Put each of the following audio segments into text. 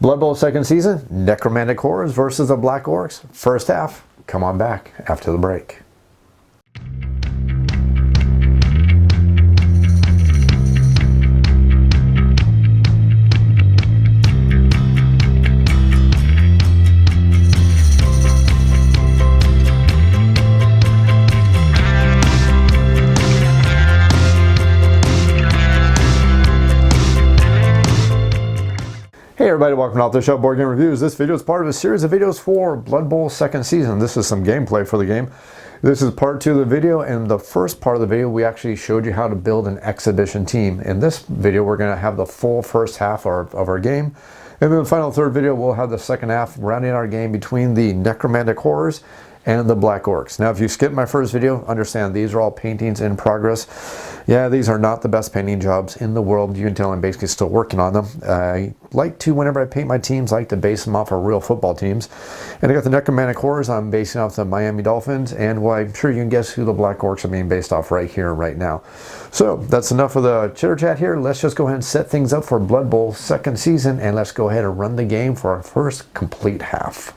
Blood Bowl second season, Necromantic Horrors versus the Black Orcs. First half, come on back after the break. Hey everybody, welcome to Off the Shelf Board Game Reviews. This video is part of a series of videos for Blood Bowl second season. This is some gameplay for the game. This is part 2 of the video, and the first part of the video we actually showed you how to build an exhibition team. In this video we're going to have the full first half of our game, and then the final third video we'll have the second half rounding our game between the Necromantic Horrors and the Black Orcs. Now if you skipped my first video, understand these are all paintings in progress. Yeah, these are not the best painting jobs in the world. You can tell I'm basically still working on them. I like to, whenever I paint my teams, like to base them off of real football teams. And I got the Necromantic Horrors, I'm basing off the Miami Dolphins, and well, I'm sure you can guess who the Black Orcs are being based off right here, right now. So that's enough of the chitter chat here. Let's just go ahead and set things up for Blood Bowl second season, and let's go ahead and run the game for our first complete half.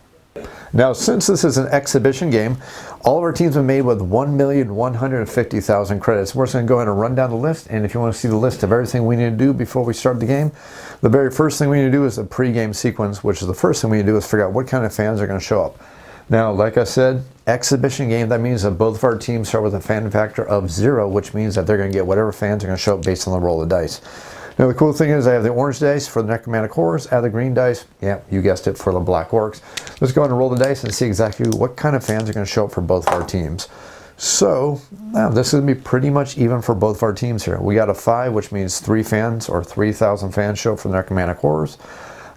Now, since this is an exhibition game, all of our teams are made with 1,150,000 credits. We're just going to go ahead and run down the list, and if you want to see the list of everything we need to do before we start the game, the very first thing we need to do is a pre-game sequence, which is the first thing we need to do is figure out what kind of fans are going to show up. Now, like I said, exhibition game, that means that both of our teams start with a fan factor of 0, which means that they're going to get whatever fans are going to show up based on the roll of dice. Now the cool thing is I have the orange dice for the Necromantic Horrors, I have the green dice, yeah, you guessed it, for the Black Orcs. Let's go ahead and roll the dice and see exactly what kind of fans are going to show up for both of our teams. So, now this is going to be pretty much even for both of our teams here. We got a 5, which means 3 fans, or 3,000 fans show up for the Necromantic Horrors.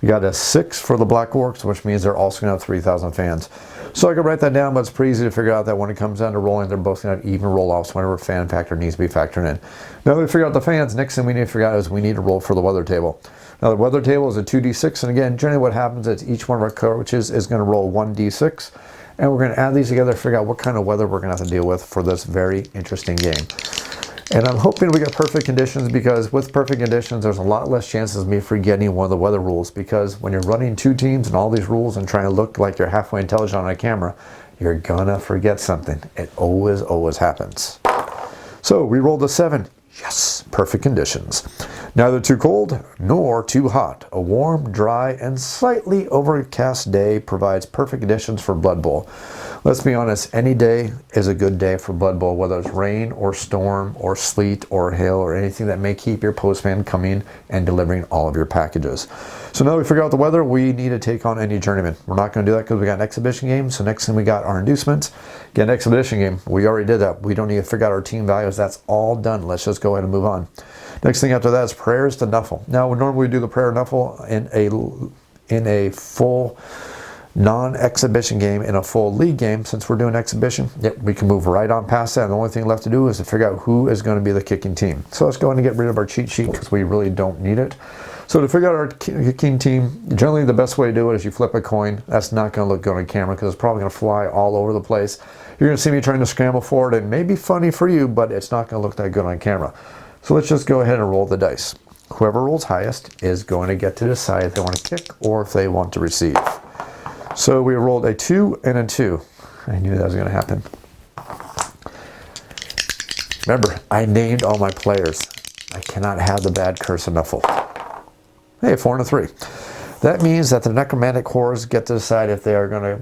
We got a 6 for the Black Orcs, which means they're also going to have 3,000 fans. So I can write that down, but it's pretty easy to figure out that when it comes down to rolling, they're both going to have even roll-offs whenever fan factor needs to be factored in. Now that we figure out the fans, next thing we need to figure out is we need to roll for the weather table. Now the weather table is a 2d6, and again, generally what happens is each one of our coaches is going to roll 1d6, and we're going to add these together to figure out what kind of weather we're going to have to deal with for this very interesting game. And I'm hoping we get perfect conditions, because with perfect conditions there's a lot less chances of me forgetting one of the weather rules, because when you're running 2 teams and all these rules and trying to look like you're halfway intelligent on a camera, you're gonna forget something. It always happens. So we rolled a 7. Yes, perfect conditions. Neither too cold nor too hot. A warm, dry, and slightly overcast day provides perfect conditions for Blood Bowl. Let's be honest, any day is a good day for Blood Bowl, whether it's rain or storm or sleet or hail or anything that may keep your postman coming and delivering all of your packages. So now we figure out the weather, we need to take on any journeyman. We're not going to do that because we got an exhibition game, so next thing we got our inducements. Get an exhibition game. We already did that. We don't need to figure out our team values. That's all done. Let's just go ahead and move on. Next thing after that is prayers to Nuffle. Now, we normally do the prayer Nuffle in a full non-exhibition game, in a full league game. Since we're doing exhibition, yep, we can move right on past that. And the only thing left to do is to figure out who is going to be the kicking team. So let's go ahead and get rid of our cheat sheet because we really don't need it. So to figure out our kicking team, generally the best way to do it is you flip a coin. That's not going to look good on camera because it's probably going to fly all over the place. You're going to see me trying to scramble for it. It may be funny for you, but it's not going to look that good on camera. So let's just go ahead and roll the dice. Whoever rolls highest is going to get to decide if they want to kick or if they want to receive. So we rolled a 2 and a 2. I knew that was going to happen. Remember, I named all my players. I cannot have the bad curse of Nuffle. Hey, 4 and a 3. That means that the Necromantic Horrors get to decide if they are going to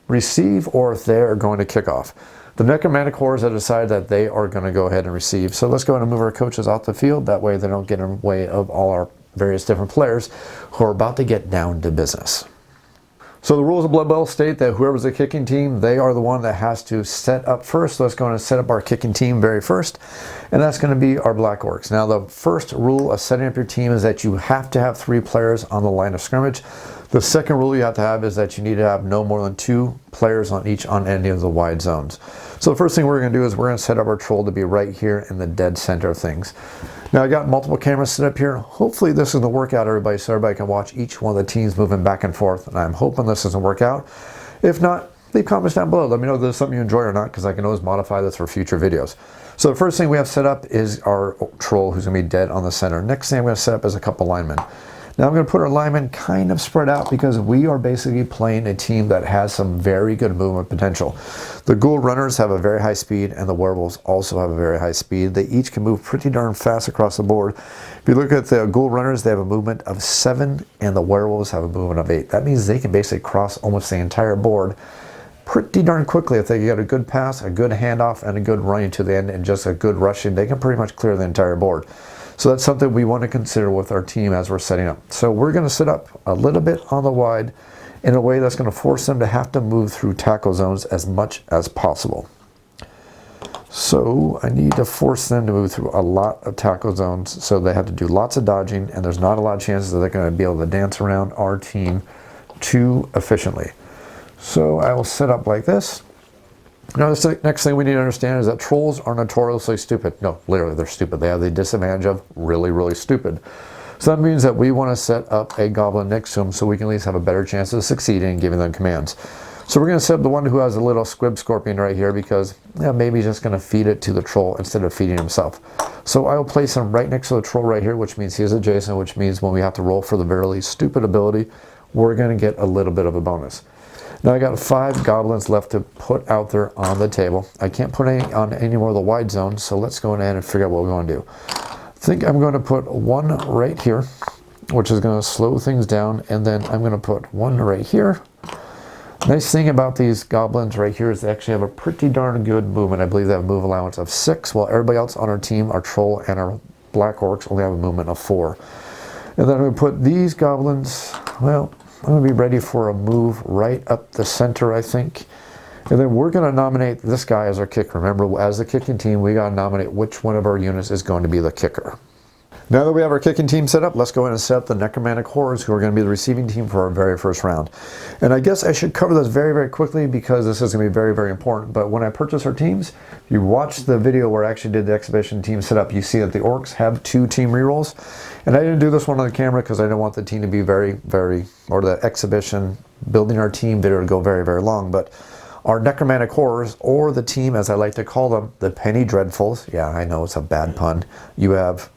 receive or if they are going to kick off. The Necromantic Horrors have decided that they are going to go ahead and receive. So let's go ahead and move our coaches off the field. That way they don't get in the way of all our various different players who are about to get down to business. So the rules of Blood Bowl state that whoever's the kicking team, they are the one that has to set up first. So let's go and set up our kicking team very first. And that's going to be our Black Orcs. Now the first rule of setting up your team is that you have to have 3 players on the line of scrimmage. The second rule you have to have is that you need to have no more than 2 players on any of the wide zones. So the first thing we're going to do is we're going to set up our troll to be right here in the dead center of things. Now I got multiple cameras set up here. Hopefully this is going to work out, everybody, so everybody can watch each one of the teams moving back and forth. And I'm hoping this doesn't work out. If not, leave comments down below. Let me know if there's something you enjoy or not, because I can always modify this for future videos. So the first thing we have set up is our troll, who's going to be dead on the center. Next thing I'm going to set up is a couple linemen. Now I'm going to put our linemen kind of spread out because we are basically playing a team that has some very good movement potential. The ghoul runners have a very high speed, and the werewolves also have a very high speed. They each can move pretty darn fast across the board. If you look at the ghoul runners, they have a movement of 7, and the werewolves have a movement of 8. That means they can basically cross almost the entire board pretty darn quickly. If they get a good pass, a good handoff, and a good running to the end, and just a good rushing, they can pretty much clear the entire board. So that's something we want to consider with our team as we're setting up. So we're going to set up a little bit on the wide in a way that's going to force them to have to move through tackle zones as much as possible. So I need to force them to move through a lot of tackle zones, so they have to do lots of dodging, and there's not a lot of chances that they're going to be able to dance around our team too efficiently. So I will set up like this. Now, the next thing we need to understand is that trolls are notoriously stupid. No, literally, they're stupid. They have the disadvantage of really, really stupid. So that means that we want to set up a goblin next to them so we can at least have a better chance of succeeding in giving them commands. So we're going to set up the one who has a little squib scorpion right here because maybe he's just going to feed it to the troll instead of feeding himself. So I will place him right next to the troll right here, which means he is adjacent, which means when we have to roll for the very stupid ability, we're going to get a little bit of a bonus. Now I got 5 goblins left to put out there on the table. I can't put any on any more of the wide zones, so let's go ahead and figure out what we're going to do. I think I'm going to put one right here, which is going to slow things down, and then I'm going to put one right here. Nice thing about these goblins right here is they actually have a pretty darn good movement. I believe they have a move allowance of 6, while everybody else on our team, our troll and our black orcs, only have a movement of 4. And then I'm going to put these goblins, well, I'm going to be ready for a move right up the center, I think. And then we're going to nominate this guy as our kicker. Remember, as the kicking team, we got to nominate which one of our units is going to be the kicker. Now that we have our kicking team set up, let's go ahead and set up the Necromantic Horrors, who are going to be the receiving team for our very first round. And I guess I should cover this very, very quickly because this is going to be very, very important. But when I purchase our teams, if you watch the video where I actually did the exhibition team setup, you see that the orcs have 2 team rerolls. And I didn't do this one on the camera because I didn't want the team to be or the exhibition building our team video to go very, very long. But our Necromantic Horrors, or the team as I like to call them, the Penny Dreadfuls. Yeah, I know it's a bad pun. You have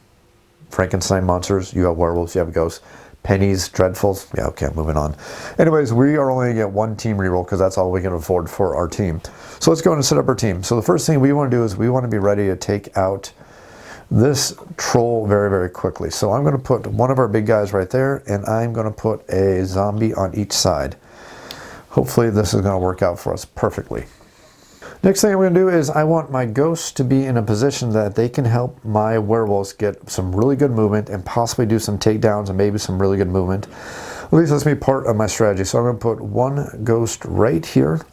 Frankenstein monsters, you have werewolves, you have ghosts. Pennies, Dreadfuls. Yeah, okay, moving on. Anyways, we are only going to get 1 team reroll because that's all we can afford for our team. So let's go and set up our team. So the first thing we want to do is we want to be ready to take out this troll very, very quickly. So I'm going to put one of our big guys right there, and I'm going to put a zombie on each side. Hopefully this is going to work out for us perfectly. Next thing I'm going to do is I want my ghosts to be in a position that they can help my werewolves get some really good movement and possibly do some takedowns and maybe some really good movement. At least that's me part of my strategy. So I'm going to put one ghost right here.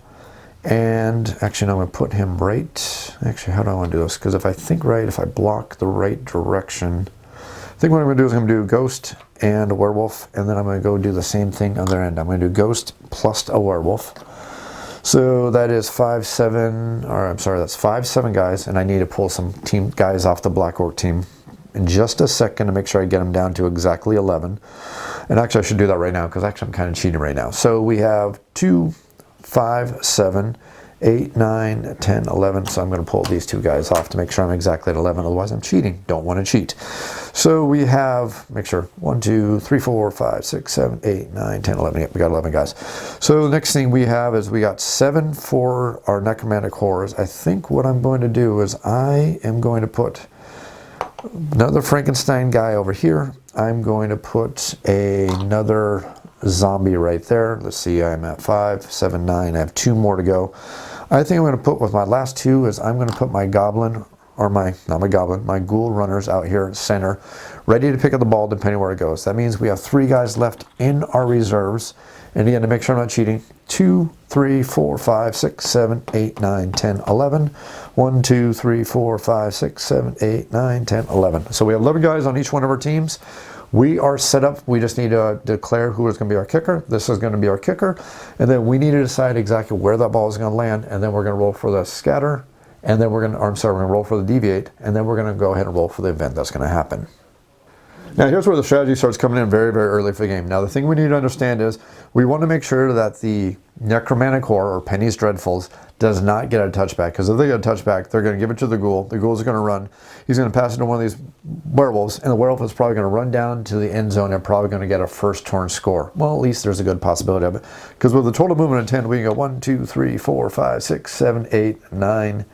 And actually, no, I'm going to put him right. Actually, how do I want to do this? Because if I think right, if I block the right direction, I think what I'm going to do is I'm going to do ghost and a werewolf. And then I'm going to go do the same thing on their end. I'm going to do ghost plus a werewolf. So that is 5, 7, or I'm sorry, that's 5, 7 guys, and I need to pull some team guys off the Black Orc team in just a second to make sure I get them down to exactly 11. And actually I should do that right now because actually I'm kind of cheating right now. So we have 2, 5, 7, 8, 9, 10, 11. So I'm going to pull these 2 guys off to make sure I'm exactly at 11. Otherwise I'm cheating. Don't want to cheat. So we have, make sure, 1, 2, 3, 4, 5, 6, 7, 8, 9, 10, 11. Yep, we got 11 guys. So the next thing we have is we got 7 for our Necromantic Horrors. I think what I'm going to do is I am going to put another Frankenstein guy over here. I'm going to put another zombie right there. Let's see, I'm at 5, 7, 9. I have 2 more to go. I think I'm going to put with my last 2 is I'm going to put my goblin, or not my goblin, my ghoul runners out here at center, ready to pick up the ball depending where it goes. That means we have 3 guys left in our reserves. And again, to make sure I'm not cheating, 2, 3, 4, 5, 6, 7, 8, 9, 10, 11. 1, 2, 3, 4, 5, 6, 7, 8, 9, 10, 11. So we have 11 guys on each one of our teams. We are set up. We just need to declare who is going to be our kicker. This is going to be our kicker. And then we need to decide exactly where that ball is going to land. And then we're going to roll for the scatter. And then we're going to, we're going to roll for the deviate. And then we're going to go ahead and roll for the event that's going to happen. Now here's where the strategy starts coming in very, very early for the game. Now the thing we need to understand is we want to make sure that the Necromantic Horror, or Penny's Dreadfuls, does not get a touchback, because if they get a touchback, they're going to give it to the ghoul. The ghoul's going to run. He's going to pass it to one of these werewolves, and the werewolf is probably going to run down to the end zone and probably going to get a first turn score. Well, at least there's a good possibility of it, because with the total movement of 10, we can go 1, 2, 3, 4, 5, 6, 7, 8, 9,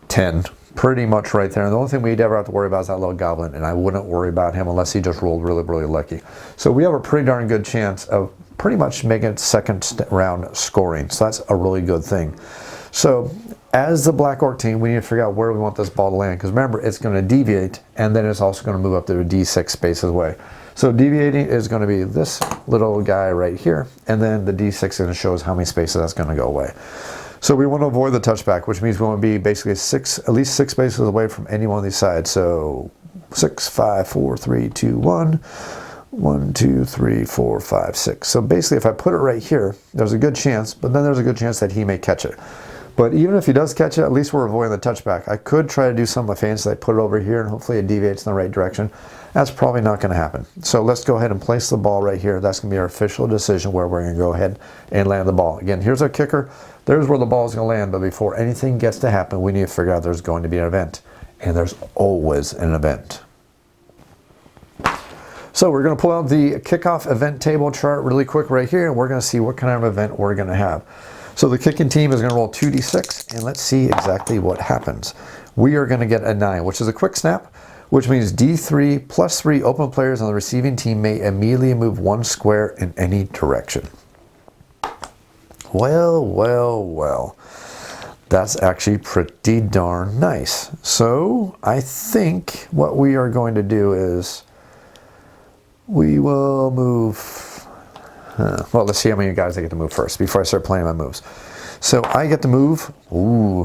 10. Pretty much right there. And the only thing we'd ever have to worry about is that little goblin, and I wouldn't worry about him unless he just rolled really, really lucky. So we have a pretty darn good chance of pretty much making it second round scoring. So that's a really good thing. So as the Black Orc team, we need to figure out where we want this ball to land, because remember, it's going to deviate, and then it's also going to move up to a D6 spaces away. So deviating is going to be this little guy right here, and then the D6 is going to show us how many spaces that's going to go away. So we want to avoid the touchback, which means we want to be basically at least 6 spaces away from any one of these sides. So 6, 5, 4, 3, 2, 1. 1, 2, 3, 4, 5, 6. So basically, if I put it right here, there's a good chance, but then there's a good chance that he may catch it. But even if he does catch it, at least we're avoiding the touchback. I could try to do something fancy, like put it over here, and hopefully it deviates in the right direction. That's probably not going to happen. So let's go ahead and place the ball right here. That's going to be our official decision where we're going to go ahead and land the ball. Again, here's our kicker. There's where the ball is going to land, but before anything gets to happen, we need to figure out there's going to be an event. And there's always an event. So we're going to pull out the kickoff event table chart really quick right here, and we're going to see what kind of event we're going to have. So the kicking team is going to roll 2d6, and let's see exactly what happens. We are going to get a 9, which is a quick snap, which means D3 plus 3 open players on the receiving team may immediately move 1 square in any direction. Well, well, well. That's actually pretty darn nice. So I think what we are going to do is we will move, well, let's see how many guys I get to move first before I start playing my moves. So I get to move,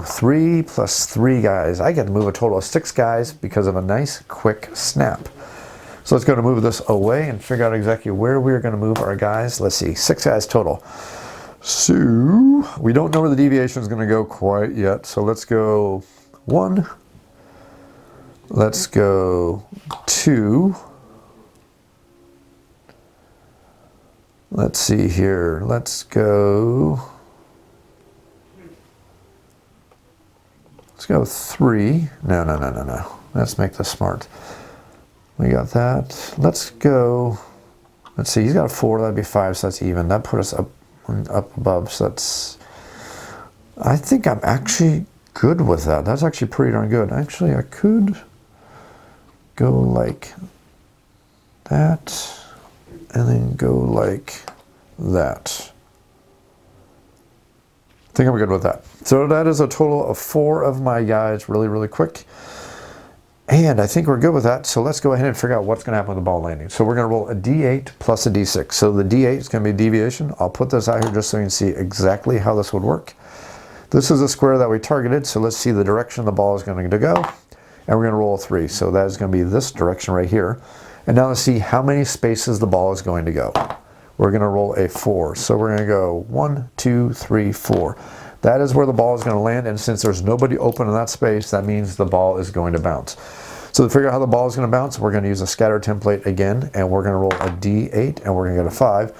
3 plus 3 guys. I get to move a total of 6 guys because of a nice quick snap. So let's go to move this away and figure out exactly where we're going to move our guys. Let's see, 6 guys total. So we don't know where the deviation is going to go quite yet. So let's go 1. Let's go 2. Let's see here. Let's go 3. No. Let's make this smart. We got that. Let's go. Let's see. He's got a 4. That'd be 5. So that's even. That put us up above. So that's. I think I'm actually good with that. That's actually pretty darn good. Actually, I could go like that. And then go like that. I think I'm good with that. So that is a total of 4 of my guys really, really quick. And I think we're good with that. So let's go ahead and figure out what's going to happen with the ball landing. So we're going to roll a D8 plus a D6. So the D8 is going to be deviation. I'll put this out here just so you can see exactly how this would work. This is a square that we targeted. So let's see the direction the ball is going to go. And we're going to roll a 3. So that is going to be this direction right here. And now let's see how many spaces the ball is going to go. We're going to roll a 4. So we're going to go 1, 2, 3, 4. That is where the ball is going to land. And since there's nobody open in that space, that means the ball is going to bounce. So to figure out how the ball is going to bounce, we're going to use a scatter template again. And we're going to roll a D8 and we're going to get a 5,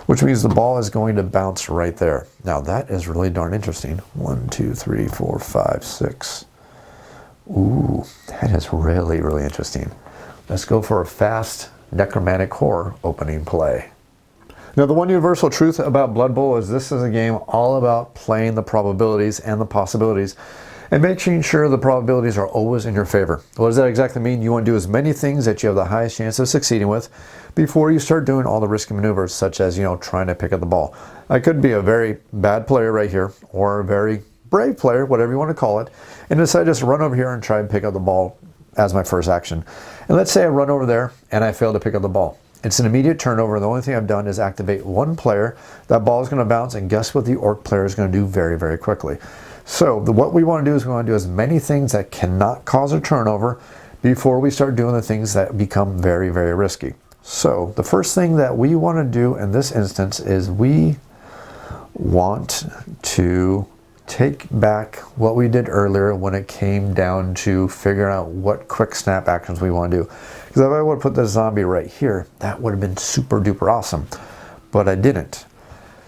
which means the ball is going to bounce right there. Now that is really darn interesting. 1, 2, 3, 4, 5, 6. Ooh, that is really, really interesting. Let's go for a fast Necromantic Horror opening play. Now the one universal truth about Blood Bowl is this is a game all about playing the probabilities and the possibilities and making sure the probabilities are always in your favor. What does that exactly mean? You want to do as many things that you have the highest chance of succeeding with before you start doing all the risky maneuvers, such as, trying to pick up the ball. I could be a very bad player right here or a very brave player, whatever you want to call it, and decide to just run over here and try and pick up the ball as my first action. And let's say I run over there and I fail to pick up the ball. It's an immediate turnover. The only thing I've done is activate 1 player. That ball is going to bounce, and guess what the orc player is going to do very, very quickly. So what we want to do is we want to do as many things that cannot cause a turnover before we start doing the things that become very, very risky. So the first thing that we want to do in this instance is we want to take back what we did earlier when it came down to figuring out what quick snap actions we want to do. Because if I would have put the zombie right here, that would have been super duper awesome. But I didn't.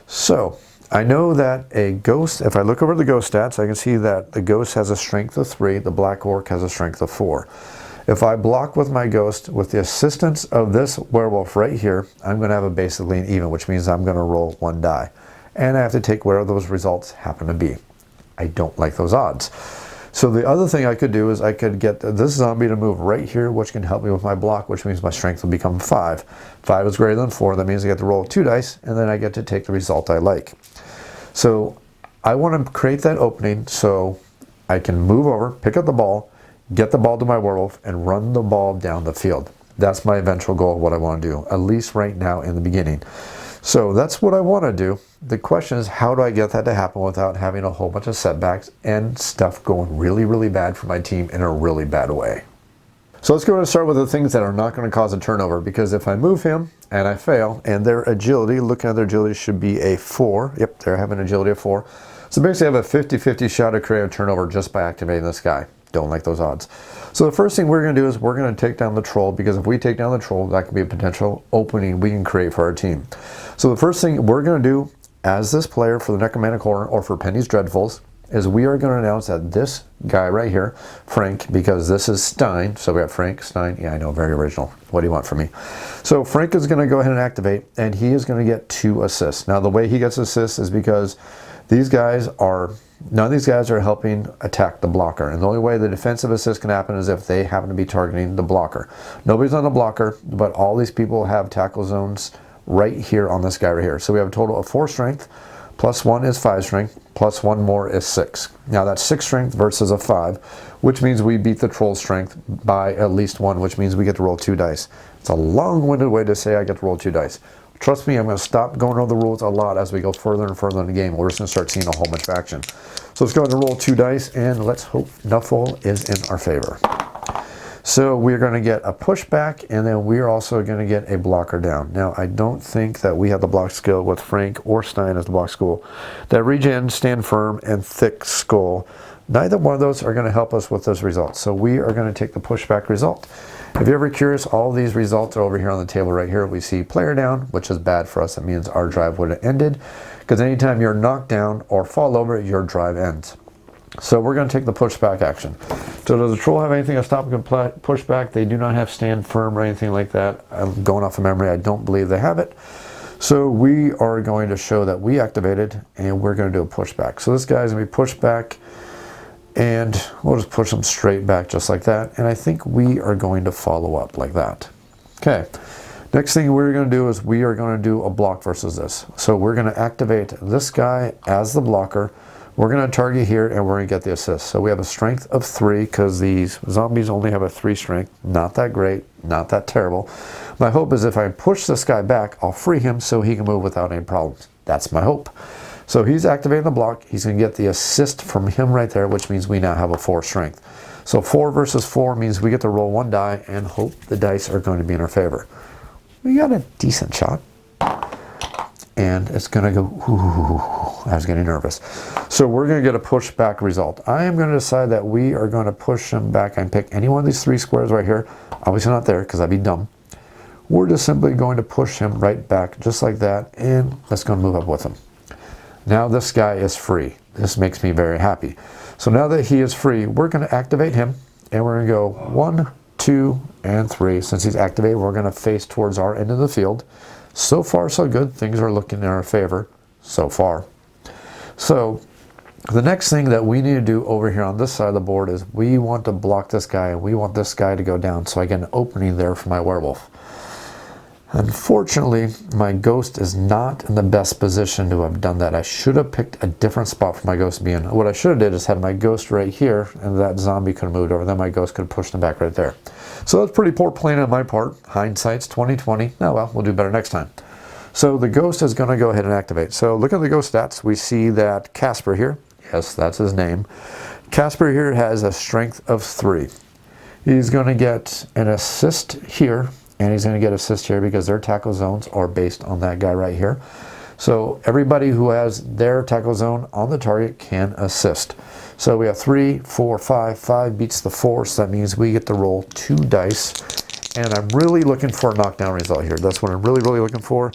So I know that a ghost, if I look over the ghost stats, I can see that the ghost has a strength of 3, the black orc has a strength of 4. If I block with my ghost with the assistance of this werewolf right here, I'm going to have a basically an even, which means I'm going to roll 1 die. And I have to take where those results happen to be. I don't like those odds. So the other thing I could do is I could get this zombie to move right here, which can help me with my block, which means my strength will become 5. 5 is greater than 4. That means I get to roll 2 dice, and then I get to take the result I like. So I want to create that opening so I can move over, pick up the ball, get the ball to my werewolf, and run the ball down the field. That's my eventual goal of what I want to do, at least right now in the beginning. So that's what I want to do. The question is, how do I get that to happen without having a whole bunch of setbacks and stuff going really, really bad for my team in a really bad way? So let's go ahead and start with the things that are not going to cause a turnover, because if I move him and I fail, and their agility, looking at their agility, should be a 4. Yep, they're having agility of 4. So basically I have a 50-50 shot to create a turnover just by activating this guy. Don't like those odds. So the first thing we're going to do is we're going to take down the troll, because if we take down the troll, that can be a potential opening we can create for our team. So the first thing we're going to do as this player for the Necromantic Horror or for Penny's Dreadfuls is we are going to announce that this guy right here, Frank, because this is Stein, so we have Frank, Stein, yeah, I know, very original. What do you want from me? So Frank is going to go ahead and activate, and he is going to get 2 assists. Now the way he gets assists is because these guys are, none of these guys are helping attack the blocker, and the only way the defensive assist can happen is if they happen to be targeting the blocker. Nobody's on the blocker, but all these people have tackle zones right here on this guy right here. So we have a total of 4 strength, plus 1 is 5 strength, plus 1 more is 6. Now that's 6 strength versus a 5, which means we beat the troll strength by at least 1, which means we get to roll 2 dice. It's a long-winded way to say I get to roll 2 dice. Trust me, I'm going to stop going over the rules a lot as we go further and further in the game. We're just going to start seeing a whole bunch of action. So let's go ahead and roll 2 dice, and let's hope Nuffle is in our favor. So we're going to get a pushback, and then we're also going to get a blocker down. Now, I don't think that we have the block skill with Frank or Stein as the block skill. That regen, stand firm, and thick skull, neither one of those are going to help us with those results. So we are going to take the pushback result. If you're ever curious, all these results are over here on the table right here. We see player down, which is bad for us. That means our drive would have ended, because anytime you're knocked down or fall over, your drive ends. So we're going to take the pushback action. So does the troll have anything to stop and push back? They do not have stand firm or anything like that. I'm going off of memory. I don't believe they have it. So we are going to show that we activated, and we're going to do a pushback. So this guy's going to be pushed back, and we'll just push him straight back just like that. And I think we are going to follow up like that. Okay. Next thing we're going to do is we are going to do a block versus this. So we're going to activate this guy as the blocker. We're going to target here, and we're going to get the assist. So we have a strength of 3, because these zombies only have a 3 strength. Not that great, not that terrible. My hope is if I push this guy back, I'll free him so he can move without any problems. That's my hope. So he's activating the block. He's going to get the assist from him right there, which means we now have a 4 strength. So 4 versus 4 means we get to roll 1 die and hope the dice are going to be in our favor. We got a decent shot. And it's going to go, ooh, I was getting nervous. So we're going to get a pushback result. I am going to decide that we are going to push him back and pick any one of these 3 squares right here. Obviously not there, because that'd be dumb. We're just simply going to push him right back, just like that, and let's go move up with him. Now this guy is free. This makes me very happy. So now that he is free, we're going to activate him, and we're going to go 1, 2, and 3. Since he's activated, we're going to face towards our end of the field. So far, so good. Things are looking in our favor so far. So the next thing that we need to do over here on this side of the board is we want to block this guy, and we want this guy to go down so I get an opening there for my werewolf. Unfortunately, my ghost is not in the best position to have done that. I should have picked a different spot for my ghost to be in. What I should have did is had my ghost right here, and that zombie could have moved over. Then my ghost could have pushed him back right there. So that's pretty poor planning on my part. Hindsight's 20/20. Oh well, we'll do better next time. So the ghost is going to go ahead and activate. So look at the ghost stats. We see that Casper here, yes, that's his name. Casper here has a strength of 3. He's going to get an assist here, and he's going to get assist here because their tackle zones are based on that guy right here. So everybody who has their tackle zone on the target can assist. So we have 3, 4, 5. 5 beats the 4, so that means we get to roll 2 dice. And I'm really looking for a knockdown result here. That's what I'm really, really looking for.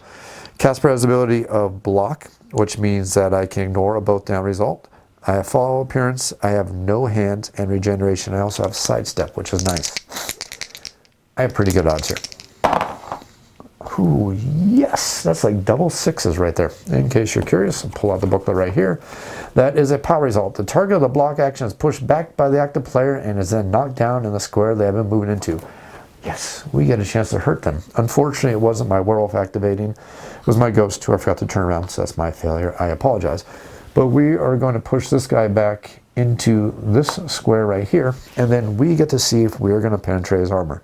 Casper has the ability of block, which means that I can ignore a both down result. I have follow appearance, I have no hands, and regeneration. I also have sidestep, which is nice. I have pretty good odds here. Ooh, yes, that's like double 6s right there. In case you're curious, I'll pull out the booklet right here. That is a power result. The target of the block action is pushed back by the active player and is then knocked down in the square they have been moving into. Yes, we get a chance to hurt them. Unfortunately, it wasn't my werewolf activating. It was my ghost who I forgot to turn around, so that's my failure. I apologize. But we are going to push this guy back into this square right here, and then we get to see if we're going to penetrate his armor.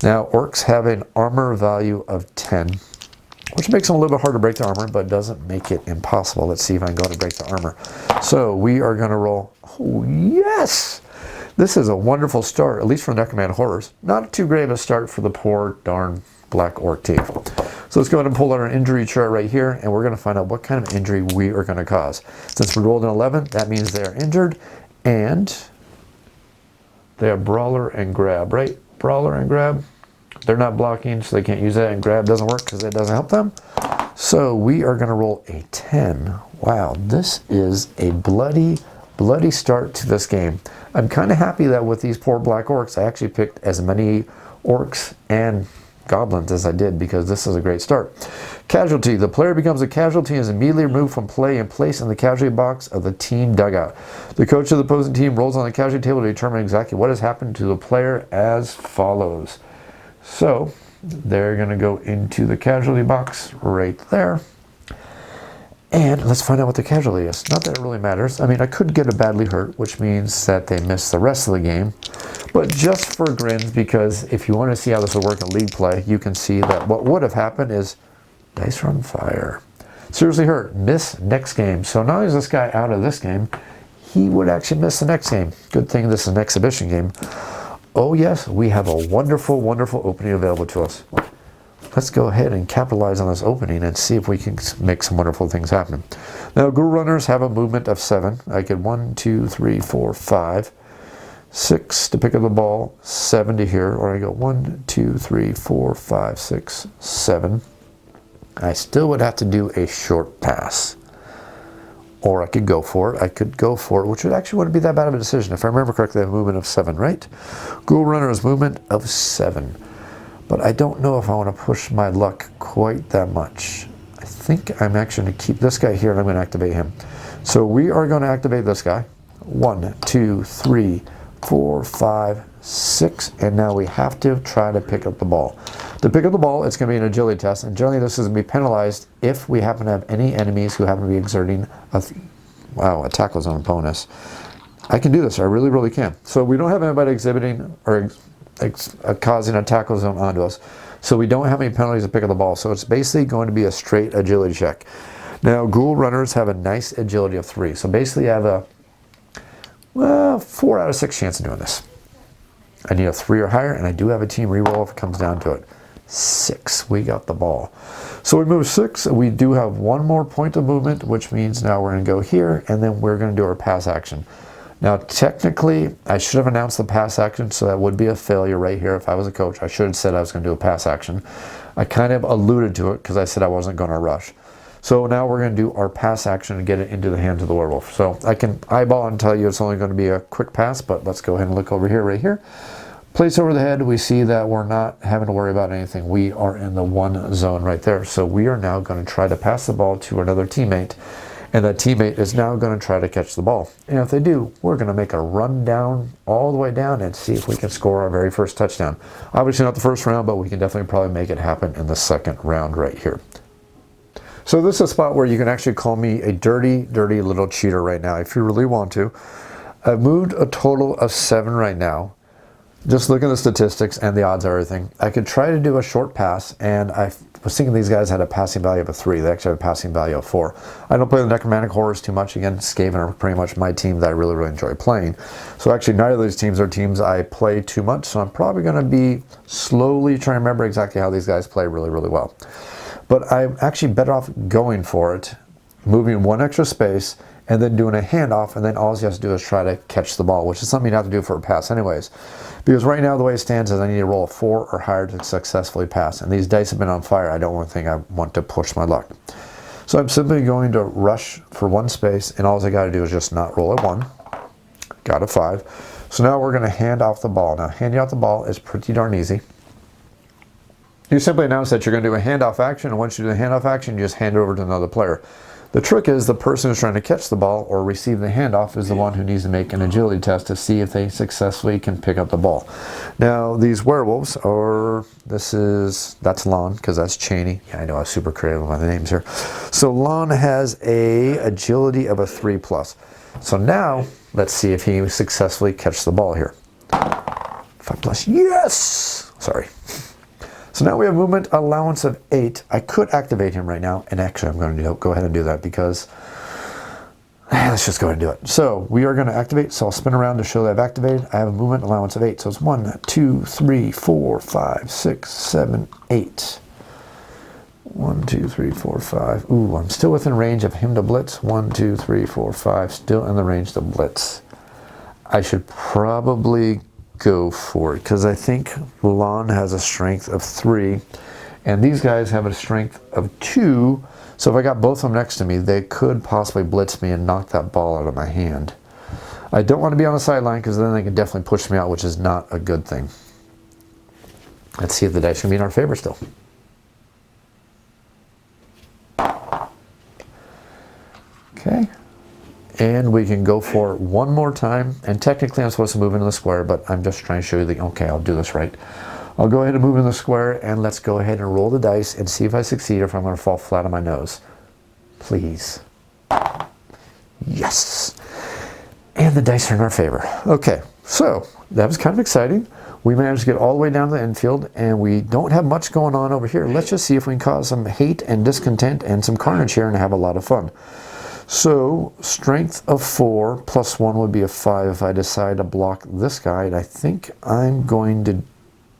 Now, orcs have an armor value of 10, which makes them a little bit hard to break the armor, but doesn't make it impossible. Let's see if I can go to break the armor. So we are going to roll. Oh, yes! This is a wonderful start, at least for Necromantic Horrors. Not too great of a start for the poor darn Black Orc team. So let's go ahead and pull out our injury chart right here, and we're going to find out what kind of injury we are going to cause. Since we rolled an 11, that means they are injured, and they have Brawler and Grab, right? Brawler and Grab. They're not blocking, so they can't use that, and Grab doesn't work because it doesn't help them. So we are going to roll a 10. Wow, this is a bloody start to this game. I'm kind of happy that with these poor Black Orcs, I actually picked as many orcs and goblins as I did, because this is a great start. Casualty. The player becomes a casualty and is immediately removed from play and placed in the casualty box of the team dugout. The coach of the opposing team rolls on the casualty table to determine exactly what has happened to the player as follows. So they're going to go into the casualty box right there. And let's find out what the casualty is. Not that it really matters. I mean, I could get a badly hurt, which means that they miss the rest of the game. But just for grins, because if you want to see how this will work in league play, you can see that what would have happened is dice are on fire. Seriously hurt. Miss next game. So not only is this guy out of this game, he would actually miss the next game. Good thing this is an exhibition game. Oh yes, we have a wonderful, wonderful opening available to us. Let's go ahead and capitalize on this opening and see if we can make some wonderful things happen. Now, ghoul runners have a movement of 7. I get 1, 2, 3, 4, 5, 6 to pick up the ball, 7 to here, or I go 1, 2, 3, 4, 5, 6, 7. I still would have to do a short pass. Or I could go for it. I could go for it, which would actually wouldn't be that bad of a decision. If I remember correctly, I have a movement of 7, right? Ghoul runner's movement of 7. But I don't know if I want to push my luck quite that much. I think I'm actually going to keep this guy here, and I'm going to activate him. So we are going to activate this guy. 1, 2, 3, 4, 5, 6, and now we have to try to pick up the ball. To pick up the ball, it's going to be an agility test, and generally this is going to be penalized if we happen to have any enemies who happen to be exerting a tackle zone bonus. I can do this. I really, really can. So we don't have anybody exhibiting or causing a tackle zone onto us. So we don't have any penalties to pick up the ball. So it's basically going to be a straight agility check. Now, ghoul runners have a nice agility of 3. So basically I have a 4 out of 6 chance of doing this. I need a 3 or higher, and I do have a team reroll if it comes down to it. 6, we got the ball. So we move 6, we do have 1 more point of movement, which means now we're going to go here, and then we're going to do our pass action. Now, technically, I should have announced the pass action, so that would be a failure right here. If I was a coach, I should have said I was going to do a pass action. I kind of alluded to it because I said I wasn't going to rush. So now we're going to do our pass action and get it into the hands of the werewolf. So I can eyeball and tell you it's only going to be a quick pass, but let's go ahead and look over here, right here. Place over the head, we see that we're not having to worry about anything. We are in the 1 zone right there. So we are now going to try to pass the ball to another teammate. And that teammate is now going to try to catch the ball. And if they do, we're going to make a run down all the way down and see if we can score our very first touchdown. Obviously not the first round, but we can definitely probably make it happen in the second round right here. So this is a spot where you can actually call me a dirty, dirty little cheater right now if you really want to. I've moved a total of 7 right now. Just look at the statistics and the odds of everything. I could try to do a short pass, and I was thinking these guys had a passing value of a 3. They actually have a passing value of 4. I don't play the Necromantic Horrors too much. Again, Skaven are pretty much my team that I really, really enjoy playing. So actually, neither of these teams are teams I play too much, so I'm probably going to be slowly trying to remember exactly how these guys play really, really well. But I'm actually better off going for it, moving one extra space, and then doing a handoff, and then all he has to do is try to catch the ball, which is something you have to do for a pass anyways. Because right now the way it stands is I need to roll a 4 or higher to successfully pass, and these dice have been on fire. I don't think I want to push my luck. So I'm simply going to rush for one space, and all I got to do is just not roll a 1. Got a 5. So now we're going to hand off the ball. Now handing off the ball is pretty darn easy. You simply announce that you're going to do a handoff action, and once you do the handoff action, you just hand it over to another player. The trick is the person who's trying to catch the ball or receive the handoff is the one who needs to make an agility test to see if they successfully can pick up the ball. Now these werewolves, or that's Lon, because that's Cheney. Yeah, I know, I was super creative with my names here. So Lon has a agility of a 3+. So now let's see if he successfully catches the ball here. 5+, yes! Sorry. So now we have movement allowance of 8. I could activate him right now, and actually I'm going to go ahead and do that because let's just go ahead and do it. So we are going to activate, so I'll spin around to show that I've activated. I have a movement allowance of 8, so it's 1, 2, 3, 4, 5, 6, 7, 8. 1, 2, 3, 4, 5. Ooh, I'm still within range of him to blitz. 1, 2, 3, 4, 5. Still in the range to blitz. I should probably go for it because I think Lon has a strength of 3 and these guys have a strength of 2, so if I got both of them next to me they could possibly blitz me and knock that ball out of my hand. I don't want to be on the sideline because then they can definitely push me out, which is not a good thing. Let's see if the dice can be in our favor still. Okay. And we can go for it one more time. And technically I'm supposed to move into the square, but I'm just trying to show you okay, I'll do this right. I'll go ahead and move into the square, and let's go ahead and roll the dice and see if I succeed or if I'm going to fall flat on my nose. Please. Yes. And the dice are in our favor. Okay, so that was kind of exciting. We managed to get all the way down to the infield, and we don't have much going on over here. Let's just see if we can cause some hate and discontent and some carnage here and have a lot of fun. So, strength of 4 plus 1 would be a 5 if I decide to block this guy. And I think I'm going to,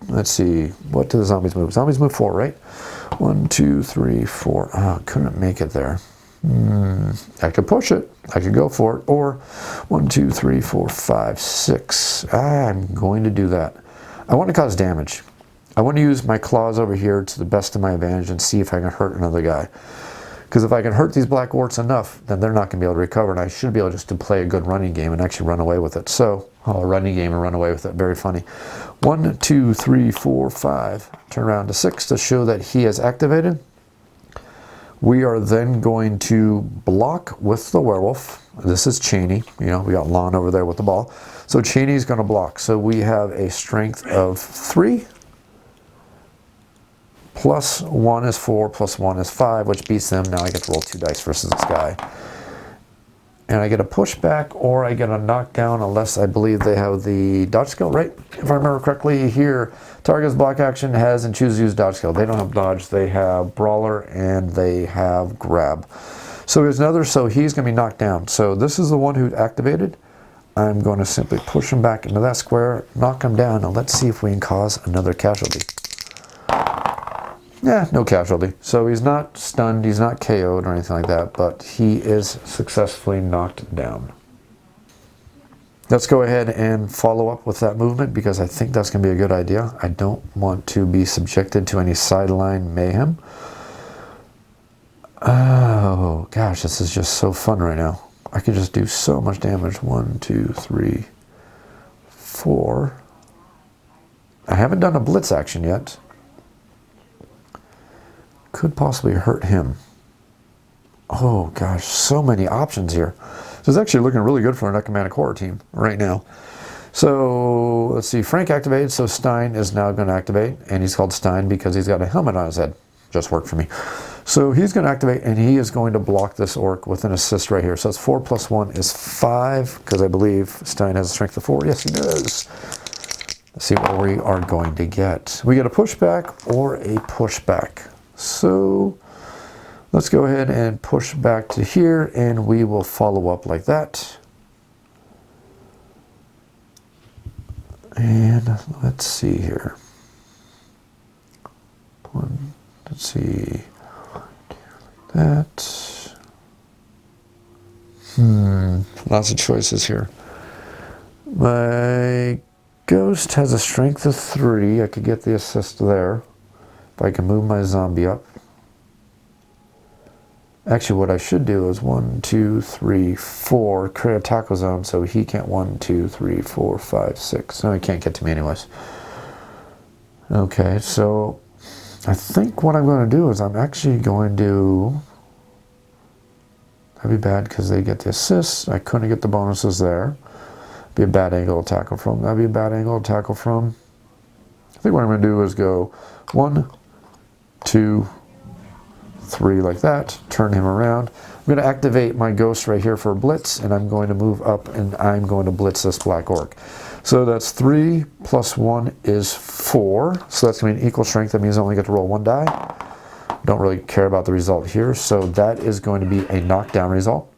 let's see, what do the zombies move? Zombies move 4, right? 1, 2, 3, 4. Oh, couldn't make it there. I could push it. I could go for it. Or 1, 2, 3, 4, 5, 6. I'm going to do that. I want to cause damage. I want to use my claws over here to the best of my advantage and see if I can hurt another guy. Because if I can hurt these Black Orcs enough, then they're not going to be able to recover, and I should be able just to play a good running game and actually run away with it. So, a running game and run away with it. Very funny. 1, 2, 3, 4, 5. Turn around to 6 to show that he has activated. We are then going to block with the werewolf. This is Cheney. You know, we got Lon over there with the ball. So Cheney's going to block. So we have a strength of 3. Plus 1 is 4, plus 1 is 5, which beats them. Now I get to roll 2 dice versus this guy. And I get a pushback or I get a knockdown unless I believe they have the dodge skill, right? If I remember correctly here, target's block action has and choose to use dodge skill. They don't have dodge, they have brawler and they have grab. So here's another, so he's going to be knocked down. So this is the one who activated. I'm going to simply push him back into that square, knock him down, and let's see if we can cause another casualty. Yeah, no casualty. So he's not stunned, he's not KO'd or anything like that, but he is successfully knocked down. Let's go ahead and follow up with that movement because I think that's going to be a good idea. I don't want to be subjected to any sideline mayhem. Oh, gosh, this is just so fun right now. I could just do so much damage. 1, 2, 3, 4. I haven't done a blitz action yet. Could possibly hurt him. Oh gosh, so many options here. This is actually looking really good for a Necromantic Horror team right now. So let's see, Frank activated, so Stein is now going to activate, and he's called Stein because he's got a helmet on his head. Just worked for me. So he's going to activate, and he is going to block this orc with an assist right here. So it's 4 plus 1 is 5, because I believe Stein has a strength of 4. Yes, he does. Let's see what we are going to get. We get a pushback or a pushback. So let's go ahead and push back to here, and we will follow up like that. And let's see here. Let's see. that. Lots of choices here. My ghost has a strength of 3. I could get the assist there. If I can move my zombie up. Actually, what I should do is 1, 2, 3, 4, create a tackle zone so he can't 1, 2, 3, 4, 5, 6. No, he can't get to me anyways. Okay, so I think what I'm going to do is I'm actually going to... That'd be bad because they get the assists. I couldn't get the bonuses there. Be a bad angle to tackle from. That'd be a bad angle to tackle from. I think what I'm going to do is go 1, 2, 3 like that. Turn him around. I'm going to activate my ghost right here for a blitz, and I'm going to move up and I'm going to blitz this Black Orc. So that's 3 plus 1 is 4. So that's going to be an equal strength. That means I only get to roll 1 die. Don't really care about the result here. So that is going to be a knockdown result.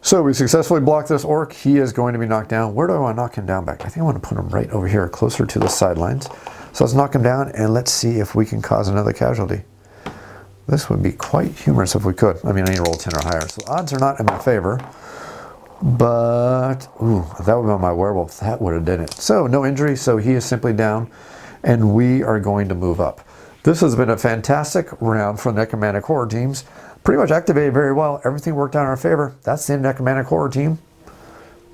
So we successfully blocked this orc. He is going to be knocked down. Where do I want to knock him down back? I think I want to put him right over here, closer to the sidelines. So let's knock him down and let's see if we can cause another casualty. This would be quite humorous if we could. I mean, I need to roll 10 or higher. So odds are not in my favor. But, ooh, that would have been my werewolf. That would have done it. So no injury. So he is simply down and we are going to move up. This has been a fantastic round for the Necromantic Horror teams. Pretty much activated very well. Everything worked out in our favor. That's the end of Necromantic Horror team.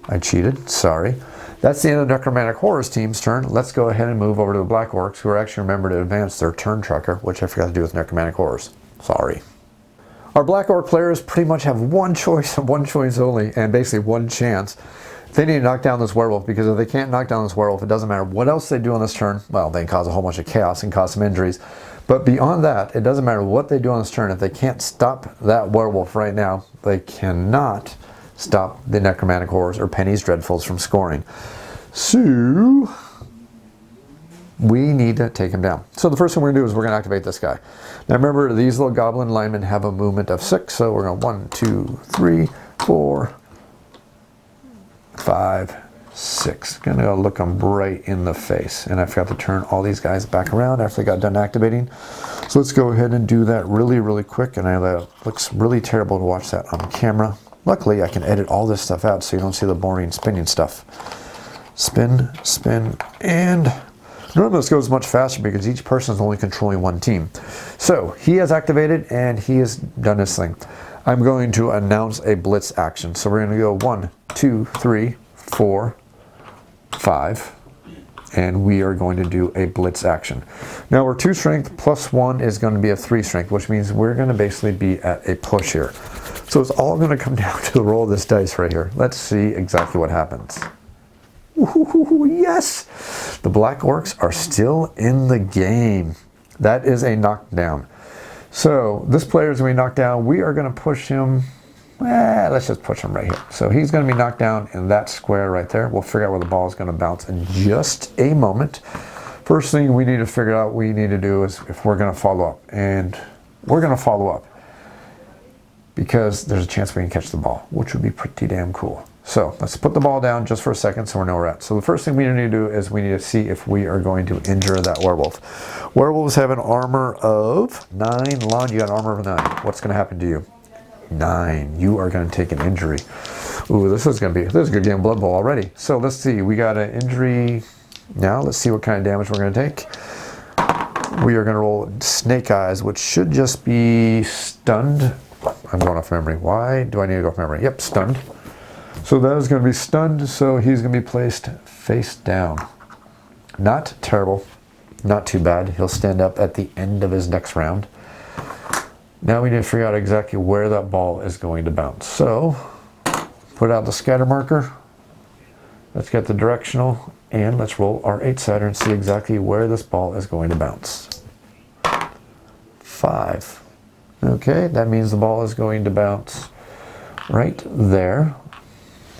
I cheated. Sorry. That's the end of the Necromantic Horrors team's turn. Let's go ahead and move over to the Black Orcs, who are actually remembered to advance their turn tracker, which I forgot to do with Necromantic Horrors. Sorry. Our Black Orc players pretty much have one choice and one choice only, and basically one chance. They need to knock down this werewolf, because if they can't knock down this werewolf, it doesn't matter what else they do on this turn. Well, they can cause a whole bunch of chaos and cause some injuries. But beyond that, it doesn't matter what they do on this turn. If they can't stop that werewolf right now, they cannot stop the Necromantic Horrors or Penny's Dreadfuls from scoring. So we need to take him down. So the first thing we're going to do is we're going to activate this guy. Now remember, these little goblin linemen have a movement of 6. So we're going 1, 2, 3, 4, 5, 6. Gonna go look them right in the face. And I forgot to turn all these guys back around after they got done activating. So let's go ahead and do that really, really quick. And I know that looks really terrible to watch that on camera. Luckily, I can edit all this stuff out so you don't see the boring spinning stuff. Spin, spin, and normally this goes much faster because each person is only controlling one team. So he has activated and he has done his thing. I'm going to announce a blitz action. So we're going to go 1, 2, 3, 4, 5, and we are going to do a blitz action. Now we're 2 strength plus 1 is going to be a 3 strength, which means we're going to basically be at a push here. So it's all going to come down to the roll of this dice right here. Let's see exactly what happens. Ooh, yes! The Black Orcs are still in the game. That is a knockdown. So this player is going to be knocked down. We are going to push him. Let's just push him right here. So he's going to be knocked down in that square right there. We'll figure out where the ball is going to bounce in just a moment. First thing we need to figure out we need to do is if we're going to follow up. And we're going to follow up because there's a chance we can catch the ball, which would be pretty damn cool. So let's put the ball down just for a second so we know where we're at. So the first thing we need to do is we need to see if we are going to injure that werewolf. Werewolves have an armor of 9. Lon, you got an armor of 9. What's going to happen to you? 9. You are going to take an injury. Ooh, this is a good game of Blood Bowl already. So let's see. We got an injury now. Let's see what kind of damage we're going to take. We are going to roll Snake Eyes, which should just be stunned. I'm going off memory. Why do I need to go off memory? Yep, stunned. So that is going to be stunned, so he's going to be placed face down. Not terrible, not too bad. He'll stand up at the end of his next round. Now we need to figure out exactly where that ball is going to bounce. So, put out the scatter marker. Let's get the directional, and let's roll our 8-sider and see exactly where this ball is going to bounce. 5. Okay, that means the ball is going to bounce right there.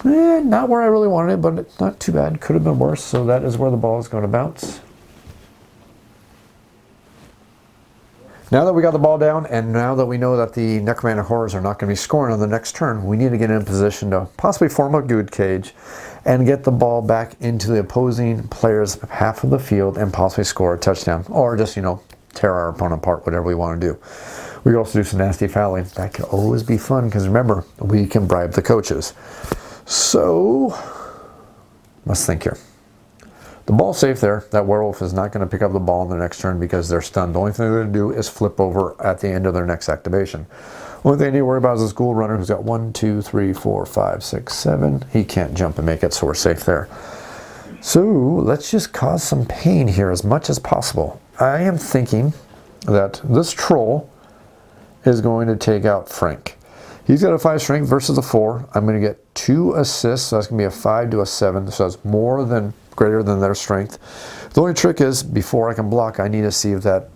Not where I really wanted it, but it's not too bad. Could have been worse, so that is where the ball is going to bounce. Now that we got the ball down, and now that we know that the Necromantic Horrors are not going to be scoring on the next turn, we need to get in position to possibly form a good cage and get the ball back into the opposing player's half of the field and possibly score a touchdown. Or just, tear our opponent apart, whatever we want to do. We can also do some nasty fouling. That can always be fun because remember, we can bribe the coaches. So, let's think here. The ball's safe there. That werewolf is not going to pick up the ball in the next turn because they're stunned. The only thing they're going to do is flip over at the end of their next activation. Only thing I need to worry about is this ghoul runner who's got 1, 2, 3, 4, 5, 6, 7. He can't jump and make it, so we're safe there. So let's just cause some pain here as much as possible. I am thinking that this troll is going to take out Frank. He's got a 5 strength versus a 4. I'm going to get 2 assists, so that's going to be a 5 to a 7. So that's more than greater than their strength. The only trick is, before I can block, I need to see if that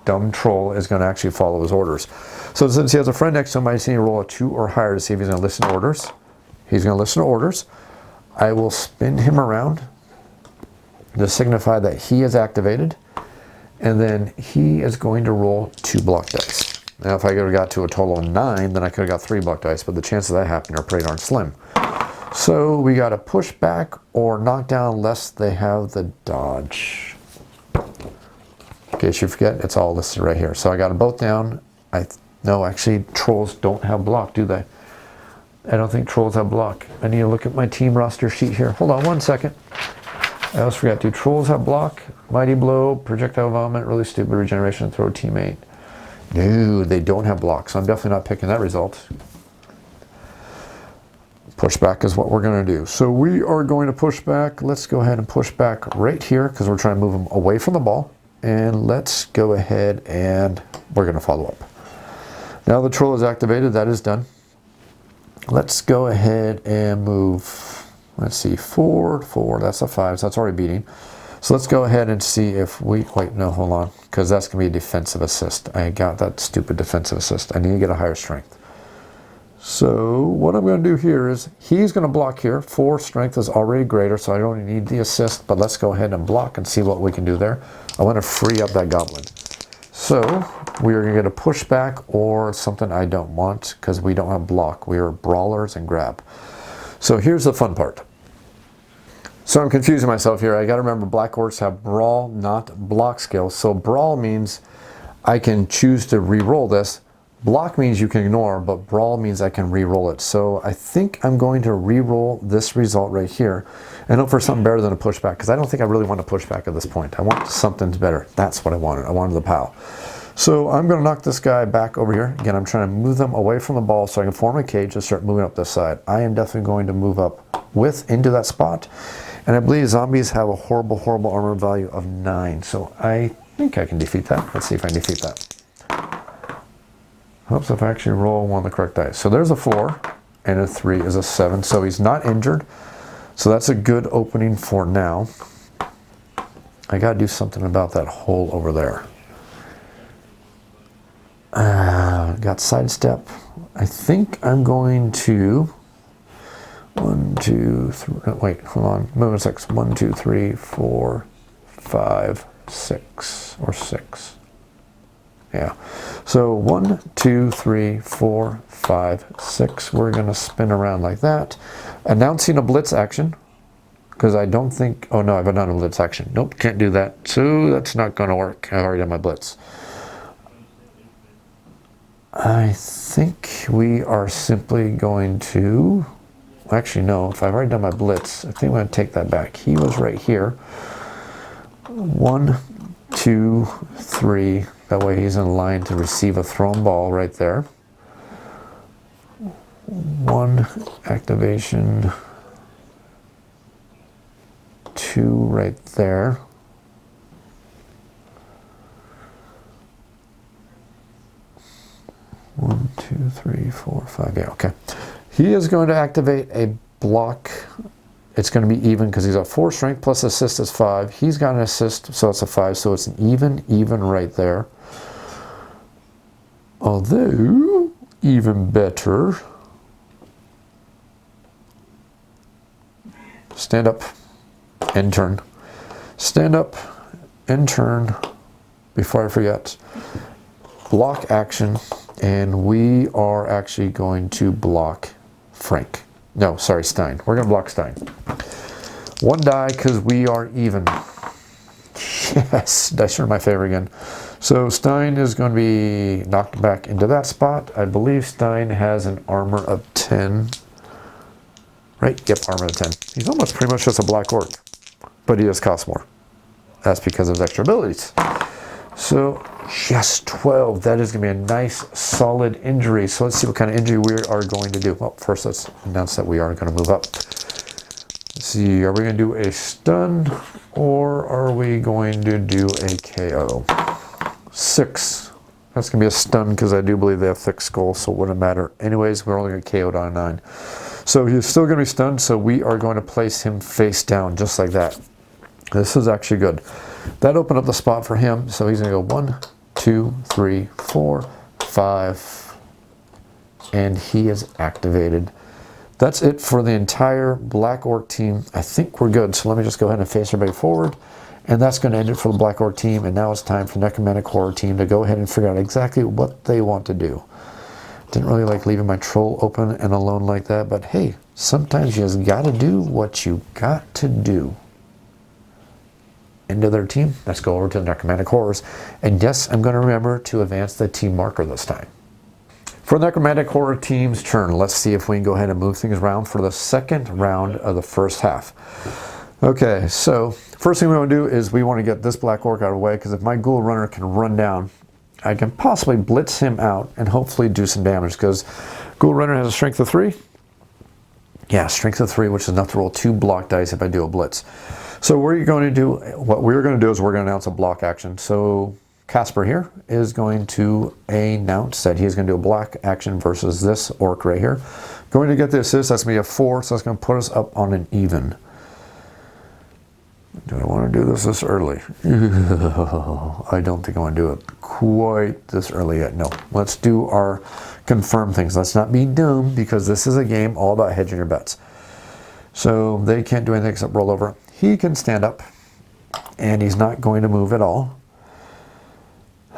dumb troll is going to actually follow his orders. So since he has a friend next to him, I just need to roll a 2 or higher to see if he's going to listen to orders. He's going to listen to orders. I will spin him around to signify that he is activated, and then he is going to roll 2 block dice. Now if I could have got to a total of 9, then I could have got 3 block dice, but the chances of that happening are pretty darn slim. So we got to push back or knock down unless they have the dodge. In case you forget, it's all listed right here. So I got them both down. No, actually trolls don't have block, do they? I don't think trolls have block. I need to look at my team roster sheet here. Hold on 1 second. I almost forgot. Do trolls have block? Mighty blow, projectile vomit, really stupid regeneration, throw teammate. No, they don't have block, so I'm definitely not picking that result. Push back is what we're going to do. So we are going to push back. Let's go ahead and push back right here because we're trying to move them away from the ball. And let's go ahead and we're going to follow up. Now the troll is activated. That is done. Let's go ahead and move. Let's see, 4, 4, that's a 5, so that's already beating. So let's go ahead and see if we, wait, no, hold on, because that's going to be a defensive assist. I got that stupid defensive assist. I need to get a higher strength. So what I'm going to do here is, he's going to block here. 4 strength is already greater, so I don't need the assist, but let's go ahead and block and see what we can do there. I want to free up that goblin. So we are going to get a pushback or something I don't want, because we don't have block. We are brawlers and grab. So here's the fun part. So I'm confusing myself here. I got to remember Black Orcs have brawl, not block skills. So brawl means I can choose to re-roll this. Block means you can ignore, but brawl means I can re-roll it. So I think I'm going to re-roll this result right here and hope for something better than a pushback, because I don't think I really want a pushback at this point. I want something better. That's what I wanted. I wanted the POW. So I'm going to knock this guy back over here. Again, I'm trying to move them away from the ball so I can form a cage and start moving up this side. I am definitely going to move up into that spot. And I believe zombies have a horrible, horrible armor value of 9. So I think I can defeat that. Let's see if I can defeat that. Oops, if I actually roll one of the correct dice. So there's a 4 and a 3 is a 7. So he's not injured. So that's a good opening for now. I got to do something about that hole over there. Got sidestep. I think I'm going to 1, 2, 3. Wait, hold on. Moving 6. 1, 2, 3, 4, 5, 6, or 6. Yeah. So 1, 2, 3, 4, 5, 6. We're going to spin around like that, announcing a blitz action. Because I don't think. Oh no, I've done a blitz action. Nope, can't do that. So that's not going to work. I've already done my blitz. I think we are simply going to, actually no, if I've already done my blitz, I think I'm going to take that back. He was right here. 1, 2, 3, that way he's in line to receive a thrown ball right there. 1 activation, 2 right there. One, 2, 3, 4, 5. Yeah, okay. He is going to activate a block. It's going to be even because he's got 4 strength plus assist is 5. He's got an assist, so it's a 5. So it's an even right there. Although, even better. Stand up and turn. Stand up and turn. Before I forget. Block action. And we are actually going to block Frank. No, sorry, Stein. We're going to block Stein. 1 die because we are even. Yes, dice are my favorite again. So Stein is going to be knocked back into that spot. I believe Stein has an armor of 10. Right? Yep, armor of 10. He's almost pretty much just a Black Orc, but he does cost more. That's because of his extra abilities. So, yes, 12. That is going to be a nice, solid injury. So let's see what kind of injury we are going to do. Well, first let's announce that we are going to move up. Let's see, are we going to do a stun, or are we going to do a KO? 6. That's going to be a stun because I do believe they have thick skulls, so it wouldn't matter. Anyways, we're only going to KO it on 9. So he's still going to be stunned, so we are going to place him face down, just like that. This is actually good. That opened up the spot for him, so he's going to go 1, 2, 3, 4, 5, and he is activated. That's it for the entire Black Orc team. I think we're good, so let me just go ahead and face everybody forward. And that's going to end it for the Black Orc team, and now it's time for the Necromantic Horror team to go ahead and figure out exactly what they want to do. Didn't really like leaving my troll open and alone like that, but hey, sometimes you just got to do what you got to do. Into their team, let's go over to the Necromantic Horrors. And yes, I'm going to remember to advance the team marker this time. For the Necromantic Horror team's turn, let's see if we can go ahead and move things around for the second round of the first half. Okay, so first thing we want to do is we want to get this Black Orc out of the way, because if my Ghoul Runner can run down, I can possibly blitz him out and hopefully do some damage, because Ghoul Runner has a strength of 3. Yeah, strength of 3, which is enough to roll 2 block dice if I do a blitz. So what we're going to do is we're going to announce a block action. So Casper here is going to announce that he's going to do a block action versus this Orc right here. Going to get the assist, that's going to be a 4, so that's going to put us up on an even. Do I want to do this early? I don't think I want to do it quite this early yet. No, let's do our confirm things. Let's not be dumb, because this is a game all about hedging your bets. So they can't do anything except roll over. He can stand up, and he's not going to move at all.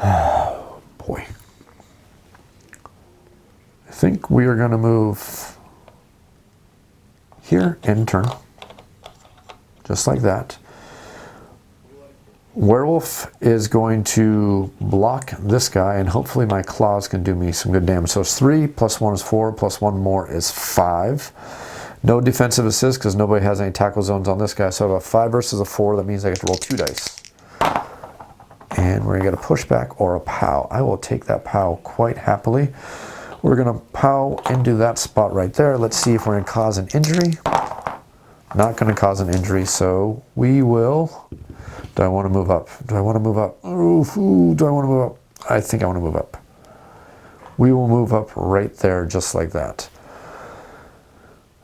Oh, boy. I think we are going to move here and turn. Just like that. Werewolf is going to block this guy, and hopefully my claws can do me some good damage. So it's 3, plus 1 is 4, plus 1 more is 5. No defensive assist because nobody has any tackle zones on this guy. So I have a 5 versus a 4. That means I get to roll 2 dice. And we're going to get a pushback or a pow. I will take that pow quite happily. We're going to pow into that spot right there. Let's see if we're going to cause an injury. Not going to cause an injury, so we will... Do I want to move up? Do I want to move up? Ooh, do I want to move up? I think I want to move up. We will move up right there, just like that.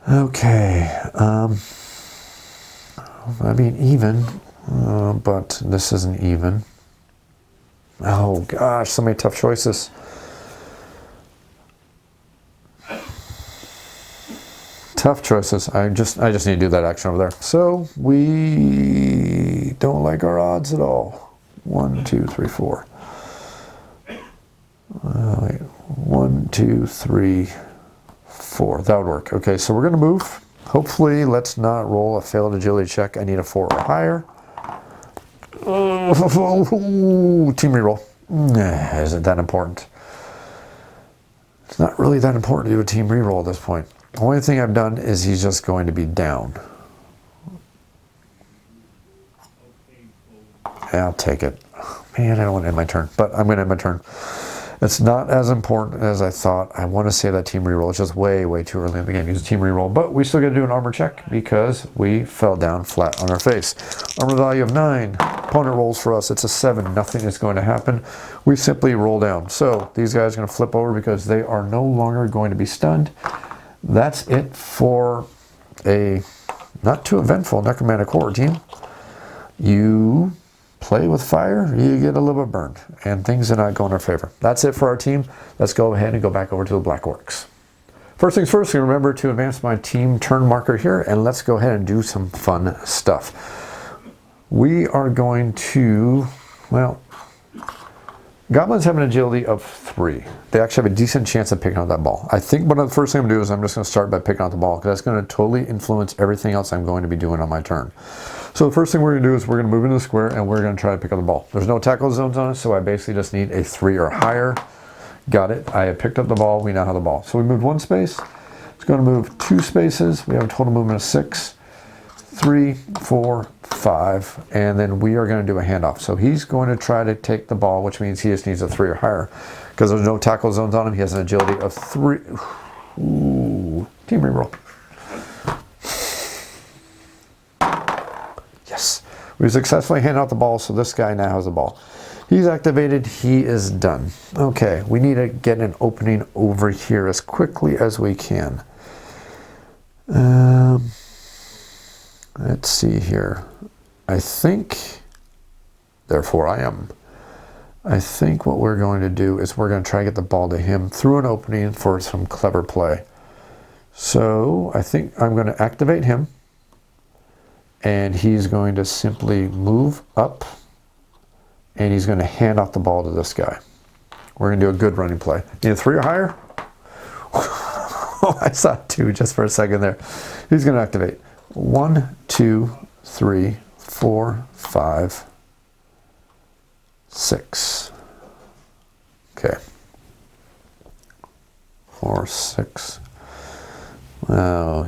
Okay. I mean, even, but this isn't even. Oh gosh, so many tough choices. Tough choices. I just need to do that action over there. So we don't like our odds at all. 1, 2, 3, 4. Wait. 1, 2, 3, 4. That would work. Okay, so we're going to move. Hopefully, let's not roll a failed agility check. I need a 4 or higher. Team reroll. Isn't that important? It's not really that important to do a team reroll at this point. The only thing I've done is he's just going to be down. Yeah, I'll take it. Man, I don't want to end my turn, but I'm going to end my turn. It's not as important as I thought. I want to say that team reroll. It's just way, way too early in the game to use a team reroll, but we still got to do an armor check because we fell down flat on our face. Armor value of 9. Opponent rolls for us. It's a 7. Nothing is going to happen. We simply roll down. So these guys are going to flip over because they are no longer going to be stunned. That's it for a not too eventful Necromantic Horror team. You play with fire, you get a little bit burned, and things are not going in our favor. That's it for our team. Let's go ahead and go back over to the Black Orcs. First things first, remember to advance my team turn marker here, and let's go ahead and do some fun stuff. We are going to, well, Goblins have an agility of 3. They actually have a decent chance of picking up that ball. I think one of the first thing I'm going to do is I'm just going to start by picking up the ball, because that's going to totally influence everything else I'm going to be doing on my turn. So the first thing we're going to do is we're going to move into the square and we're going to try to pick up the ball. There's no tackle zones on it, so I basically just need a 3 or higher. Got it. I have picked up the ball. We now have the ball. So we moved 1 space. It's going to move 2 spaces. We have a total movement of 6, 3, 4, 5, and then we are going to do a handoff. So he's going to try to take the ball, which means he just needs a 3 or higher, because there's no tackle zones on him. He has an agility of 3. Ooh, team reroll. Yes, we successfully handed out the ball, so this guy now has the ball. He's activated. He is done. Okay, we need to get an opening over here as quickly as we can. Let's see here. I think, therefore I am. I think what we're going to do is we're going to try to get the ball to him through an opening for some clever play. So I think I'm going to activate him, and he's going to simply move up, and he's going to hand off the ball to this guy. We're going to do a good running play. Need a 3 or higher? Oh, I saw 2 just for a second there. He's going to activate. 1, 2, 3, 4, 5, 6. Okay. 4, 6. Oh,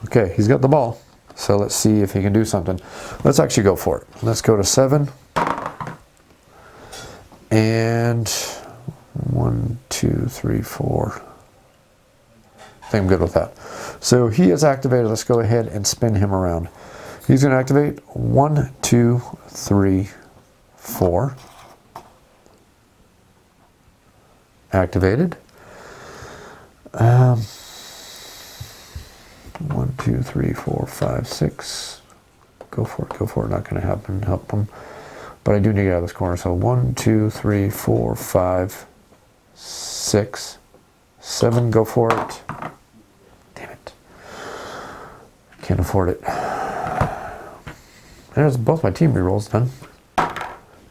okay, he's got the ball. So let's see if he can do something. Let's actually go for it. Let's go to 7. And 1, 2, 3, 4. I think I'm good with that. So he is activated. Let's go ahead and spin him around. He's going to activate 1, 2, 3, 4. Activated. 1, 2, 3, 4, 5, 6. Go for it. Go for it. Not going to happen. Help him. But I do need to get out of this corner. So 1, 2, 3, 4, 5, 6, 7. Go for it. Damn it. Can't afford it. There's both my team rerolls done.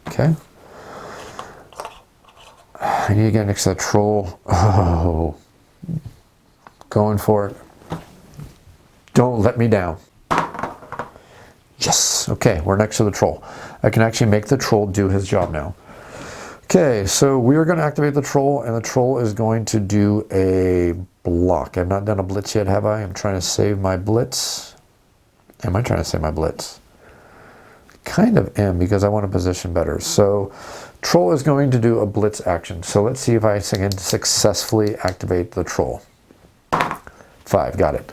Okay. I need to get next to the troll. Oh. Going for it. Don't let me down. Yes. Okay, we're next to the troll. I can actually make the troll do his job now. Okay, so we are going to activate the troll, and the troll is going to do a block. I've not done a blitz yet, have I? I'm trying to save my blitz. Am I trying to save my blitz? Kind of am, because I want to position better. So troll is going to do a blitz action. So let's see if I can successfully activate the troll. 5, got it.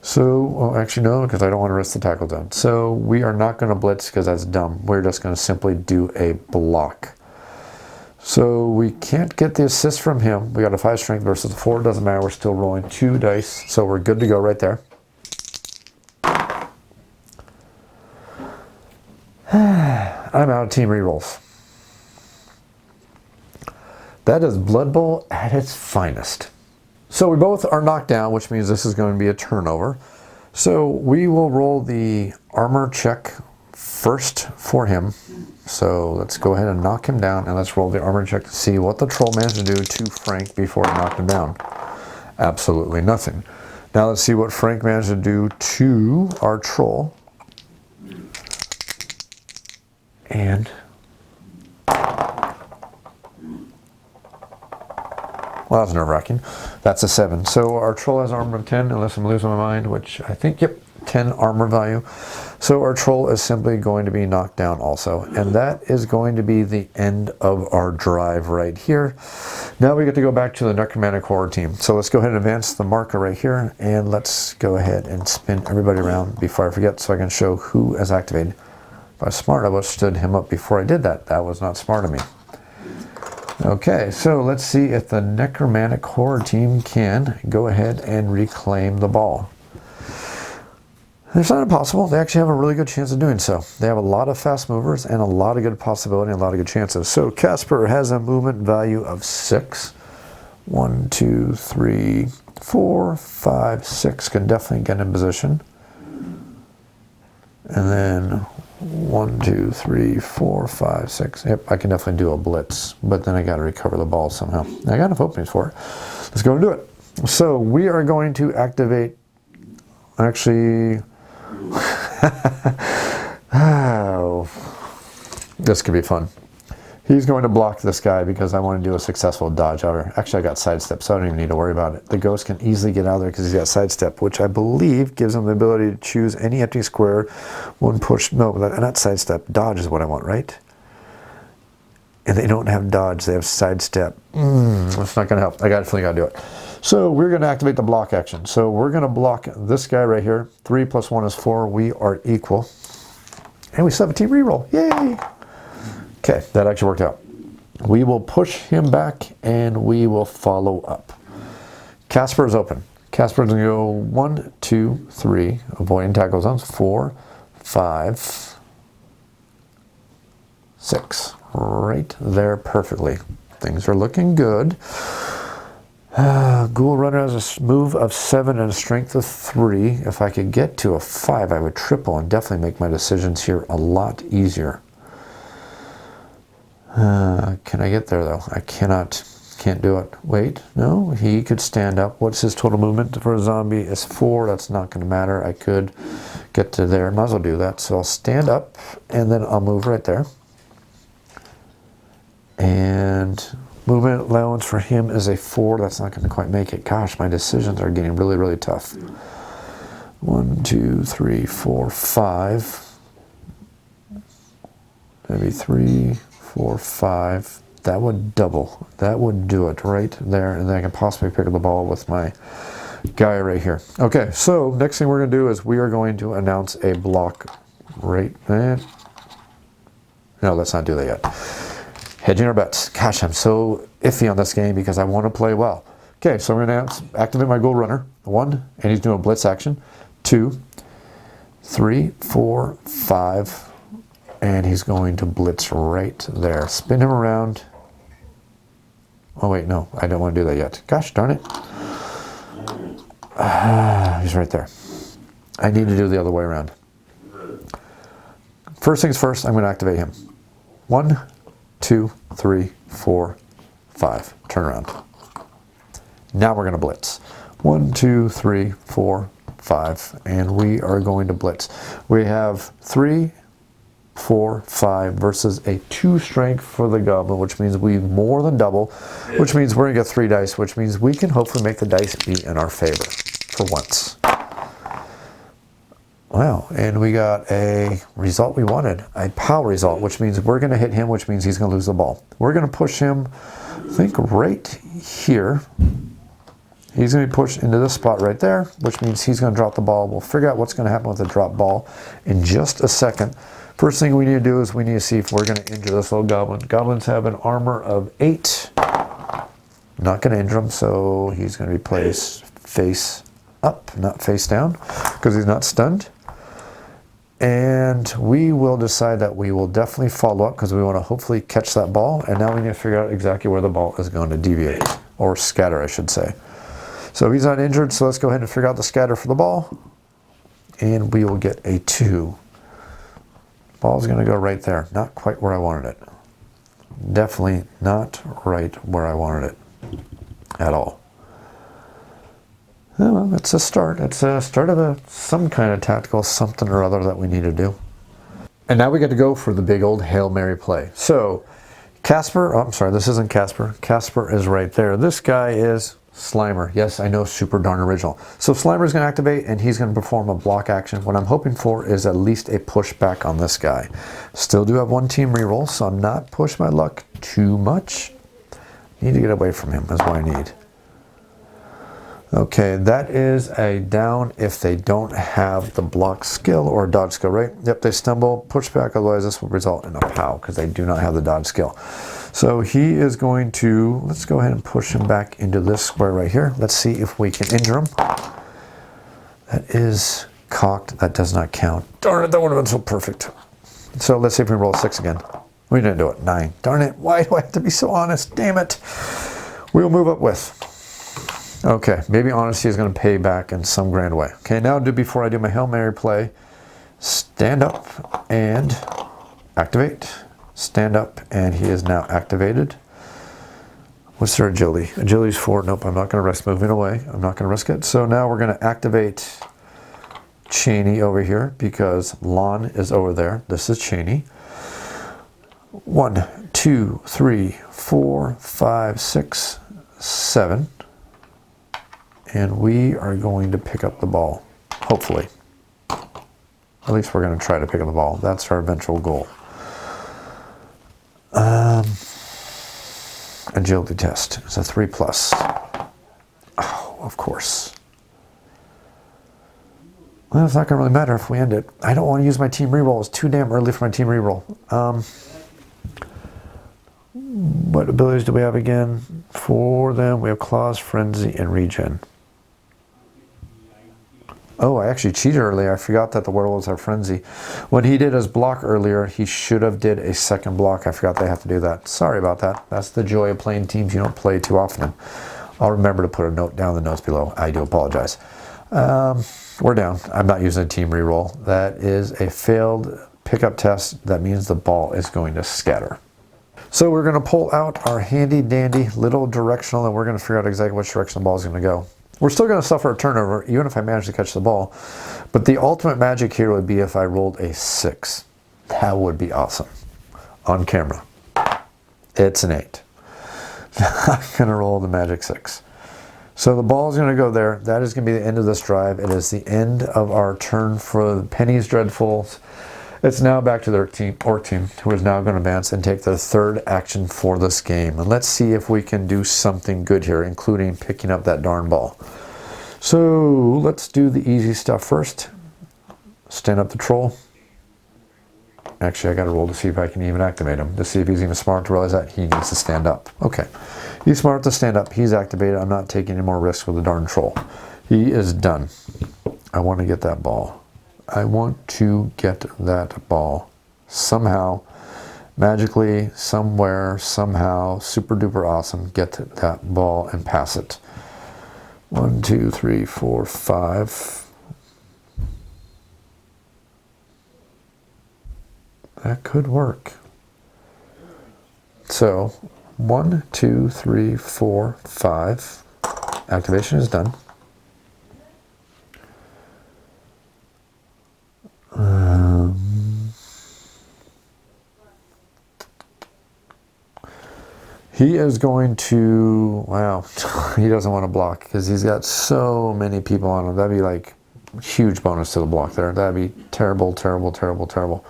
So, well, actually no, because I don't want to risk the tackle zone. So we are not going to blitz because that's dumb. We're just going to simply do a block. So we can't get the assist from him. We got a 5 strength versus a 4. Doesn't matter. We're still rolling 2 dice. So we're good to go right there. I'm out of team rerolls. That is Blood Bowl at its finest. So we both are knocked down, which means this is going to be a turnover. So we will roll the armor check first for him. So let's go ahead and knock him down, and let's roll the armor check to see what the troll managed to do to Frank before he knocked him down. Absolutely nothing. Now let's see what Frank managed to do to our troll. And well, that's nerve-wracking. That's a 7. So our troll has armor of 10, unless I'm losing my mind, which I think, yep, 10 armor value. So our troll is simply going to be knocked down also. And that is going to be the end of our drive right here. Now we get to go back to the Necromantic Horror team. So let's go ahead and advance the marker right here, and let's go ahead and spin everybody around before I forget, so I can show who is activated. If I was smart, I would have stood him up before I did that. That was not smart of me. Okay, so let's see if the Necromantic Horror team can go ahead and reclaim the ball. It's not impossible. They actually have a really good chance of doing so. They have a lot of fast movers and a lot of good possibility and a lot of good chances. So Casper has a movement value of 6. 1, 2, 3, 4, 5, 6. Can definitely get in position. And then 1, 2, 3, 4, 5, 6. Yep, I can definitely do a blitz, but then I got to recover the ball somehow. I got enough openings for it. Let's go and do it. So we are going to activate, actually, oh, this could be fun. He's going to block this guy because I want to do a successful dodge out. Actually, I got sidestep, so I don't even need to worry about it. The ghost can easily get out of there because he's got sidestep, which I believe gives him the ability to choose any empty square, one push. No, not sidestep. Dodge is what I want, right? And they don't have dodge, they have sidestep. That's not going to help. I definitely got to do it. So we're going to activate the block action. So we're going to block this guy right here. 3 + 1 is 4. We are equal. And we still have a team reroll. Yay! Okay, that actually worked out. We will push him back and we will follow up. Casper is open. Casper's going to go 1, 2, 3. Avoiding tackle zones. 4, 5, 6. Right there perfectly. Things are looking good. Ghoul Runner has a move of 7 and a strength of 3. If I could get to a 5, I would triple and definitely make my decisions here a lot easier. Can I get there though? I can't do it. Wait, no, he could stand up. What's his total movement for a zombie? Is 4. That's not going to matter. I could get to there. Might as well do that. So I'll stand up and then I'll move right there. And movement allowance for him is a 4. That's not going to quite make it. Gosh, my decisions are getting really, really tough. 1, 2, 3, 4, 5. Maybe 3, 4, 5. That would double. That would do it right there. And then I can possibly pick up the ball with my guy right here. Okay, so next thing we're going to do is we are going to announce a block right there. No, let's not do that yet. Hedging our bets. Gosh, I'm so iffy on this game because I want to play well. Okay, so I'm going to activate my Ghoul Runner. 1, and he's doing a blitz action. 2, 3, 4, 5, and he's going to blitz right there. Spin him around. Oh wait, no, I don't want to do that yet. Gosh darn it. He's right there. I need to do the other way around. First things first, I'm going to activate him. 1, 2, 3, 4, 5. Turn around. Now we're going to blitz. 1, 2, 3, 4, 5. And we are going to blitz. We have 3, 4, 5 versus a 2 strength for the goblin, which means we more than double, which means we're going to get 3 dice, which means we can hopefully make the dice be in our favor for once. Wow, and we got a result we wanted, a POW result, which means we're going to hit him, which means he's going to lose the ball. We're going to push him, I think, right here. He's going to be pushed into this spot right there, which means he's going to drop the ball. We'll figure out what's going to happen with the drop ball in just a second. First thing we need to do is we need to see if we're going to injure this little goblin. Goblins have an armor of 8. Not going to injure him, so he's going to be placed face up, not face down, because he's not stunned. And we will decide that we will definitely follow up because we want to hopefully catch that ball. And now we need to figure out exactly where the ball is going to deviate, or scatter, I should say. So he's not injured, so let's go ahead and figure out the scatter for the ball. And we will get a 2. Ball's going to go right there. Not quite where I wanted it. Definitely not right where I wanted it at all. Well, it's a start. It's a start of some kind of tactical something or other that we need to do. And now we get to go for the big old Hail Mary play. So Casper, oh, I'm sorry, this isn't Casper. Casper is right there. This guy is Slimer. Yes, I know, super darn original. So Slimer is going to activate and he's going to perform a block action. What I'm hoping for is at least a pushback on this guy. Still do have 1 team reroll, so I'm not pushing my luck too much. Need to get away from him is what I need. Okay, that is a down if they don't have the block skill or dodge skill, right? Yep, they stumble, push back, otherwise this will result in a POW because they do not have the dodge skill. So he is going to, let's go ahead and push him back into this square right here. Let's see if we can injure him. That is cocked, that does not count. Darn it, that would have been so perfect. So let's see if we roll a 6 again. We didn't do it, 9. Darn it, why do I have to be so honest? Damn it. We'll move up with. Okay, maybe honesty is going to pay back in some grand way. Okay, now before I do my Hail Mary play, stand up and activate. Stand up, and he is now activated. What's their agility? Agility's 4. Nope, I'm not going to risk moving away. I'm not going to risk it. So now we're going to activate Cheney over here because Lon is over there. This is Cheney. 1, 2, 3, 4, 5, 6, 7. And we are going to pick up the ball, hopefully. At least we're going to try to pick up the ball. That's our eventual goal. Agility test. It's a 3+. Oh, of course. Well, it's not going to really matter if we end it. I don't want to use my team reroll. It's too damn early for my team reroll. What abilities do we have again? For them, we have Claws, Frenzy, and Regen. Oh, I actually cheated earlier. I forgot that the werewolves have Frenzy. When he did his block earlier, he should have did a second block. I forgot they have to do that. Sorry about that. That's the joy of playing teams you don't play too often. I'll remember to put a note down in the notes below. I do apologize. We're down. I'm not using a team reroll. That is a failed pickup test. That means the ball is going to scatter. So we're going to pull out our handy dandy little directional, and we're going to figure out exactly which direction the ball is going to go. We're still going to suffer a turnover, even if I manage to catch the ball. But the ultimate magic here would be if I rolled a 6. That would be awesome. On camera. It's an 8. I'm going to roll the magic 6. So the ball is going to go there. That is going to be the end of this drive. It is the end of our turn for the Penny's Dreadfuls. It's now back to their team, Orc team, who is now going to advance and take their third action for this game. And let's see if we can do something good here, including picking up that darn ball. So let's do the easy stuff first. Stand up the troll. Actually, I got to roll to see if I can even activate him, to see if he's even smart to realize that he needs to stand up. Okay, he's smart to stand up. He's activated. I'm not taking any more risks with the darn troll. He is done. I want to get that ball. I want to get that ball somehow, magically, somewhere, somehow, super duper awesome. Get that ball and pass it. 1, 2, 3, 4, 5. That could work. So 1, 2, 3, 4, 5. Activation is done. He is going to, wow, he doesn't want to block because he's got so many people on him. That'd be like huge bonus to the block there. That'd be terrible, terrible, terrible, terrible.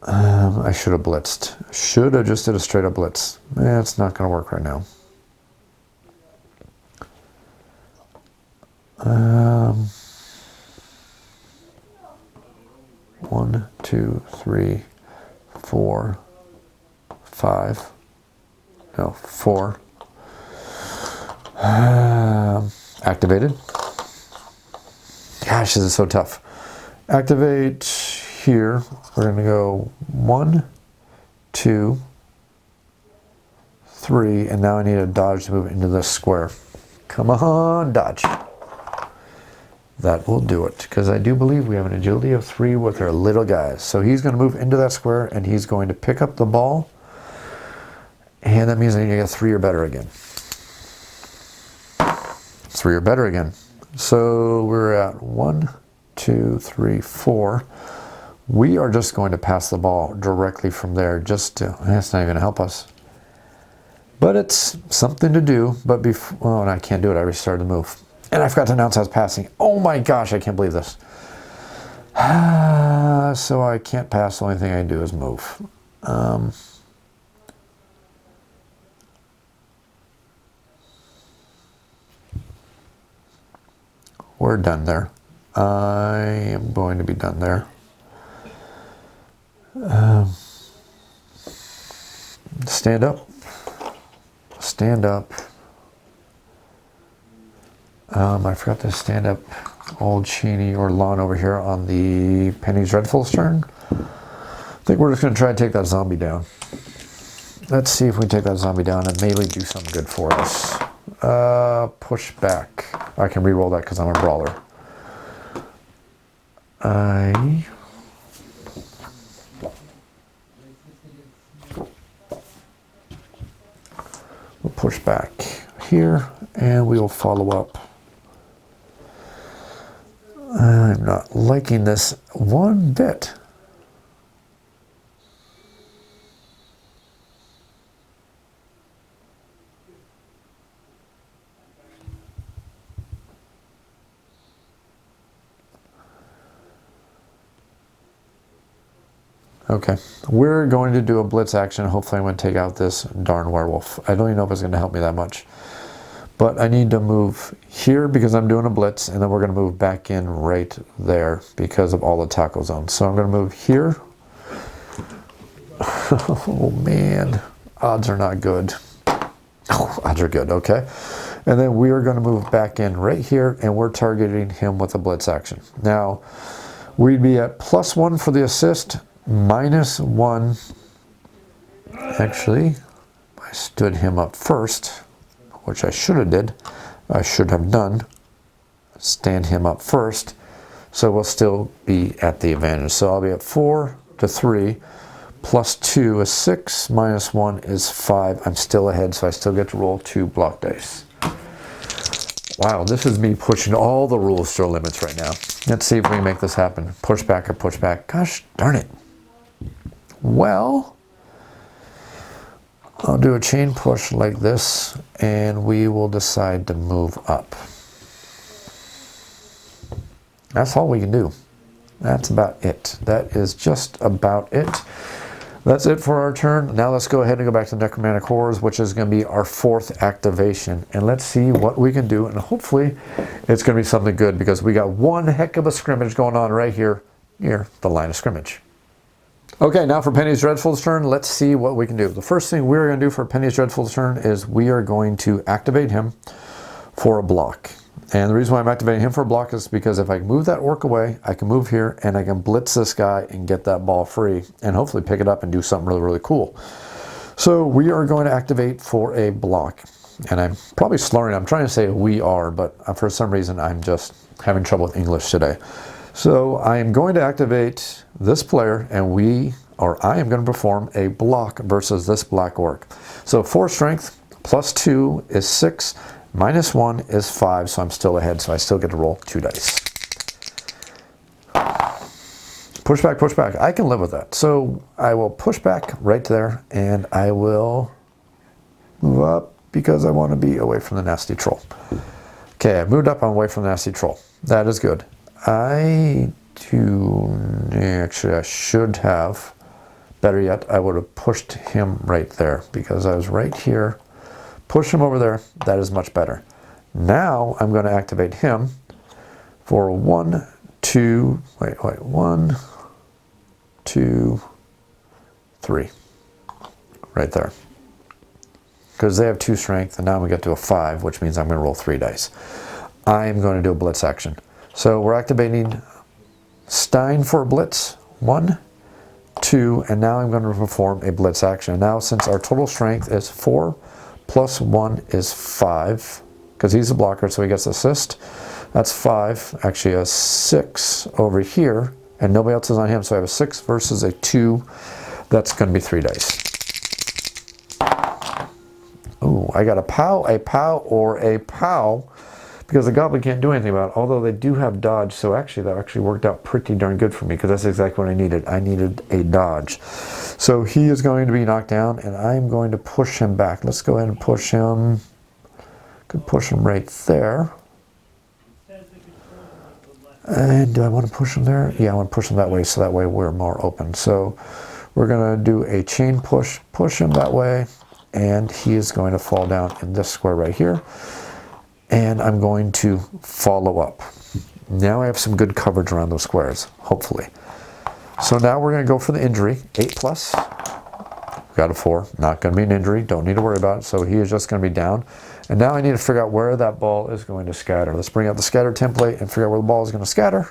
I should have blitzed. Should have just did a straight up blitz. It's not going to work right now. 1, 2, 3, 4, 5. No, 4. Activated. Gosh, this is so tough. Activate here. We're going to go 1, 2, 3, and now I need a dodge to move into this square. Come on, dodge. That will do it, because I do believe we have an agility of 3 with our little guys. So he's going to move into that square, and he's going to pick up the ball, and that means I need to get 3 or better again. 3 or better again. So we're at 1, 2, 3, 4. We are just going to pass the ball directly from there. Just to, that's not even going to help us. But it's something to do. But before, oh, and I can't do it. I restarted the move. And I forgot to announce I was passing. Oh my gosh, I can't believe this. So I can't pass. The only thing I can do is move. We're done there. I am going to be done there. Stand up. Stand up. I forgot to stand up old Sheeny or Lon over here on the Penny's Dreadful's turn. I think we're just going to try and take that zombie down. Let's see if we take that zombie down and maybe do something good for us. Push back. I can re-roll that because I'm a brawler. I will push back here and we will follow up. I'm not liking this one bit. Okay, we're going to do a blitz action. Hopefully I'm going to take out this darn werewolf. I don't even know if it's going to help me that much. But I need to move here because I'm doing a blitz, and then we're going to move back in right there because of all the tackle zones. So I'm going to move here. Oh man, odds are not good. Oh, odds are good, okay. And then we are going to move back in right here, and we're targeting him with a blitz action. Now, we'd be at +1 for the assist, -1. Actually, I stood him up first, which I should have did. I should have done. Stand him up first, so we'll still be at the advantage. So I'll be at 4 to 3, +2 is 6, -1 is 5. I'm still ahead, so I still get to roll 2 block dice. Wow, this is me pushing all the rules to our limits right now. Let's see if we can make this happen. Push back or push back. Gosh darn it. Well, I'll do a chain push like this, and we will decide to move up. That's all we can do. That's about it. That is just about it. That's it for our turn. Now let's go ahead and go back to Necromantic Horrors, which is going to be our 4th activation. And let's see what we can do. And hopefully it's going to be something good, because we got one heck of a scrimmage going on right here near the line of scrimmage. Okay, now for Penny's Dreadful's turn, let's see what we can do. The first thing we're going to do for Penny's Dreadful's turn is we are going to activate him for a block. And the reason why I'm activating him for a block is because if I move that orc away, I can move here and I can blitz this guy and get that ball free and hopefully pick it up and do something really, really cool. So we are going to activate for a block. And I'm probably slurring. I'm trying to say we are, but for some reason I'm just having trouble with English today. So I am going to activate this player, and I am going to perform a block versus this Black Orc. So 4 strength +2 is 6, -1 is 5, so I'm still ahead, so I still get to roll 2 dice. Push back, push back. I can live with that. So I will push back right there, and I will move up because I want to be away from the nasty troll. Okay, I moved up, I'm away from the nasty troll. That is good. Actually, I should have, better yet, I would have pushed him right there because I was right here. Push him over there, that is much better. Now I'm going to activate him for 1, 2, 1, 2, 3. Right there. Because they have 2 strength, and now we get to a 5, which means I'm going to roll 3 dice. I'm going to do a blitz action. So we're activating Stein for a blitz. 1, 2, and now I'm going to perform a blitz action. Now, since our total strength is 4, +1 is 5, because he's a blocker, so he gets assist. That's 5, actually a 6 over here, and nobody else is on him, so I have a 6 versus a 2. That's going to be 3 dice. Oh, I got a pow, or a pow, because the goblin can't do anything about it, although they do have dodge, so actually that actually worked out pretty darn good for me, because that's exactly what I needed. I needed a dodge. So he is going to be knocked down, and I'm going to push him back. Let's go ahead and push him. Could push him right there. And do I want to push him there? Yeah, I want to push him that way, so that way we're more open. So we're going to do a chain push him that way, and he is going to fall down in this square right here. And I'm going to follow up. Now I have some good coverage around those squares, hopefully. So now we're going to go for the injury, 8+. Got a 4, not going to be an injury, don't need to worry about it. So he is just going to be down. And now I need to figure out where that ball is going to scatter. Let's bring out the scatter template and figure out where the ball is going to scatter.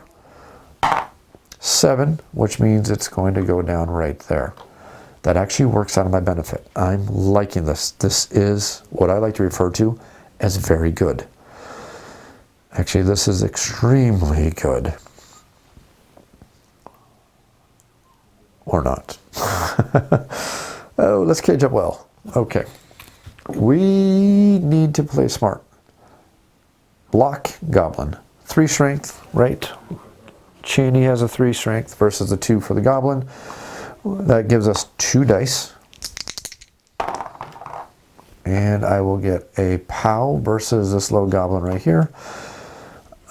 7, which means it's going to go down right there. That actually works out of my benefit. I'm liking this. This is what I like to refer to as very good. Actually, this is extremely good. Or not. Oh, let's cage up well. Okay. We need to play smart. Block goblin. 3 strength, right? Cheney has a 3 strength versus a 2 for the goblin. That gives us 2 dice. And I will get a POW versus this little goblin right here.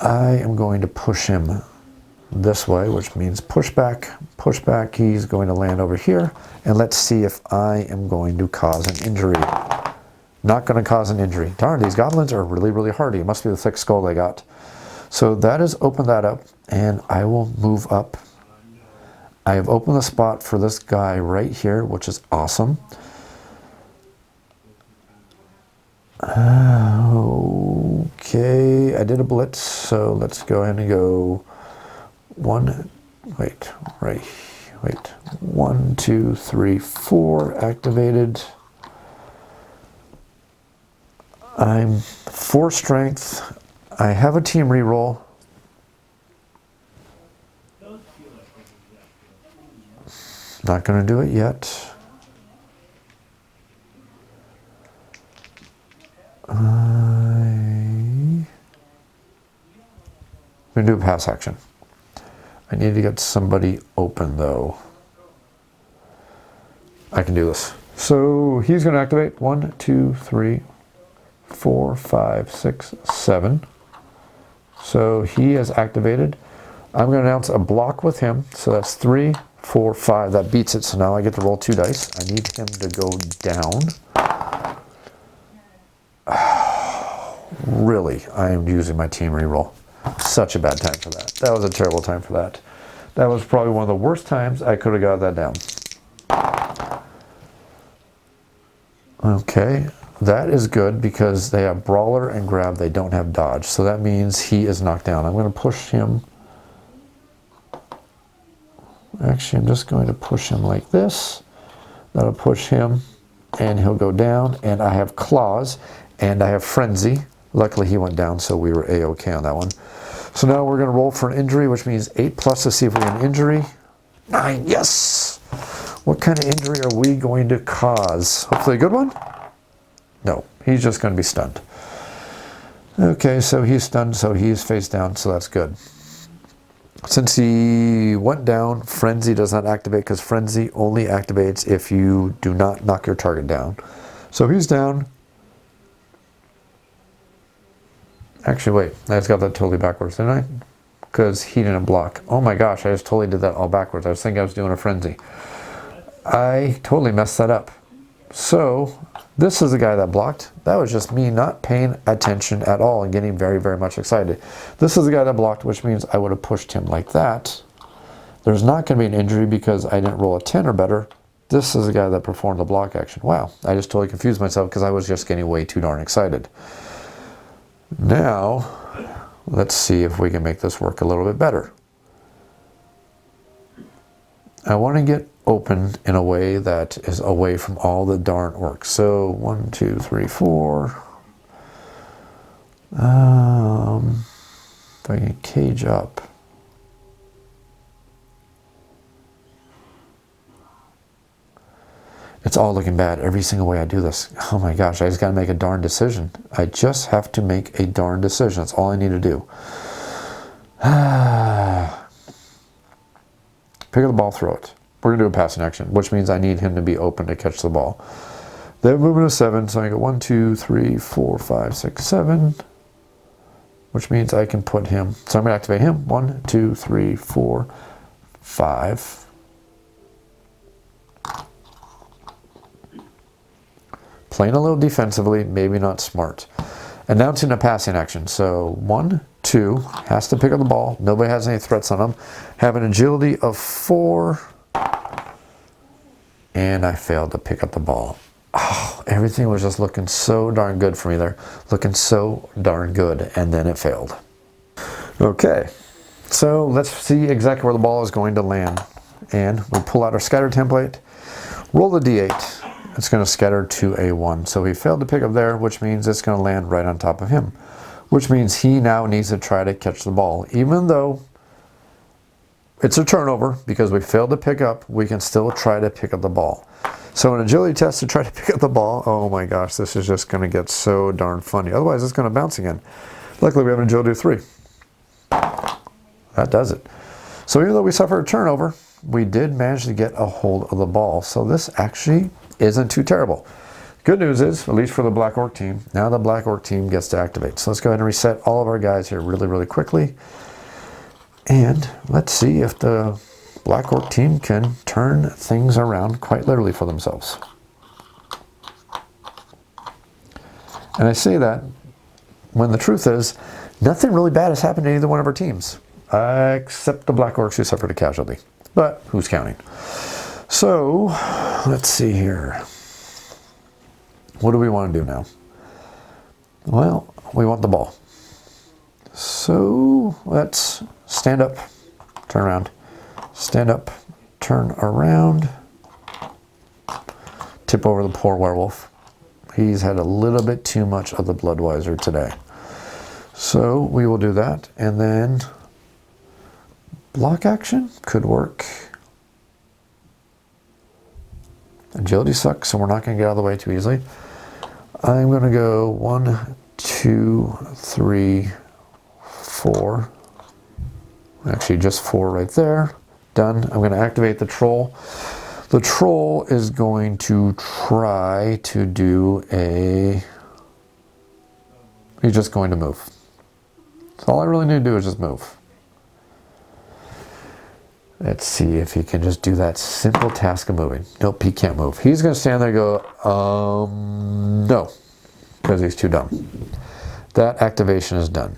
I am going to push him this way, which means push back. He's going to land over here. And let's see if I am going to cause an injury. Not going to cause an injury. Darn, these goblins are really, really hardy. It must be the thick skull they got. So that has opened that up, and I will move up. I have opened the spot for this guy right here, which is awesome. Okay, I did a blitz, so let's go ahead and go 1, 2, 3, 4 activated. I'm 4 strength. I have a team reroll. Not going to do it yet. I'm going to do a pass action. I need to get somebody open though. I can do this. So he's going to activate 1, 2, 3, 4, 5, 6, 7. So he has activated. I'm going to announce a block with him. So that's 3, 4, 5. That beats it. So now I get to roll 2 dice. I need him to go down. Really, I am using my team reroll. Such a bad time for that. That was a terrible time for that. That was probably one of the worst times I could have got that down. Okay, that is good because they have brawler and grab. They don't have dodge. So that means he is knocked down. I'm going to push him. Actually, I'm just going to push him like this. That'll push him and he'll go down. And I have claws and I have frenzy. Luckily he went down, so we were A-okay on that one. So now we're going to roll for an injury, which means 8 plus to see if we get an injury. 9, yes! What kind of injury are we going to cause? Hopefully a good one? No, he's just going to be stunned. Okay, so he's stunned, so he's face down, so that's good. Since he went down, Frenzy does not activate because Frenzy only activates if you do not knock your target down. So he's down. Actually, wait, I just got that totally backwards, didn't I? Because he didn't block. Oh my gosh, I just totally did that all backwards. I was thinking I was doing a Frenzy. I totally messed that up. So, this is the guy that blocked. That was just me not paying attention at all and getting very, very much excited. This is the guy that blocked, which means I would have pushed him like that. There's not going to be an injury because I didn't roll a 10 or better. This is the guy that performed the block action. Wow, I just totally confused myself because I was just getting way too darn excited. Now, let's see if we can make this work a little bit better. I want to get open in a way that is away from all the darn orcs. So 1, 2, 3, 4. If I can cage up. It's all looking bad every single way I do this. Oh my gosh, I just got to make a darn decision. I just have to make a darn decision. That's all I need to do. Pick up the ball, throw it. We're going to do a passing action, which means I need him to be open to catch the ball. They have movement of 7, so I go 1, 2, 3, 4, 5, 6, 7. Which means I can put him. So I'm going to activate him. 1, 2, 3, 4, 5. Playing a little defensively, maybe not smart. Announcing a passing action. So 1, 2, has to pick up the ball. Nobody has any threats on him. Have an agility of 4. And I failed to pick up the ball. Oh, everything was just looking so darn good for me there. Looking so darn good. And then it failed. Okay. So let's see exactly where the ball is going to land. And we pull out our scatter template. Roll the D8. It's going to scatter to a 1. So he failed to pick up there, which means it's going to land right on top of him. Which means he now needs to try to catch the ball. Even though it's a turnover because we failed to pick up. We can still try to pick up the ball. So an agility test to try to pick up the ball. Oh my gosh, this is just going to get so darn funny. Otherwise, it's going to bounce again. Luckily, we have an agility of 3. That does it. So even though we suffered a turnover, we did manage to get a hold of the ball. So this actually isn't too terrible. Good news is, at least for the Black Orc team, now the Black Orc team gets to activate. So let's go ahead and reset all of our guys here really, really quickly. And let's see if the Black Orc team can turn things around quite literally for themselves. And I say that when the truth is, nothing really bad has happened to either one of our teams, except the Black Orcs who suffered a casualty. But who's counting? So, let's see here. What do we want to do now? Well, we want the ball. So, let's stand up, turn around. Stand up, turn around. Tip over the poor werewolf. He's had a little bit too much of the Bloodweiser today. So we will do that, and then block action could work. Agility sucks, so we're not going to get out of the way too easily. I'm going to go 1, 2, 3, 4. Actually, just 4 right there. Done. I'm going to activate the troll. The troll is going to try to do a... He's just going to move. So all I really need to do is just move. Let's see if he can just do that simple task of moving. Nope, he can't move. He's going to stand there and go, no, because he's too dumb. That activation is done.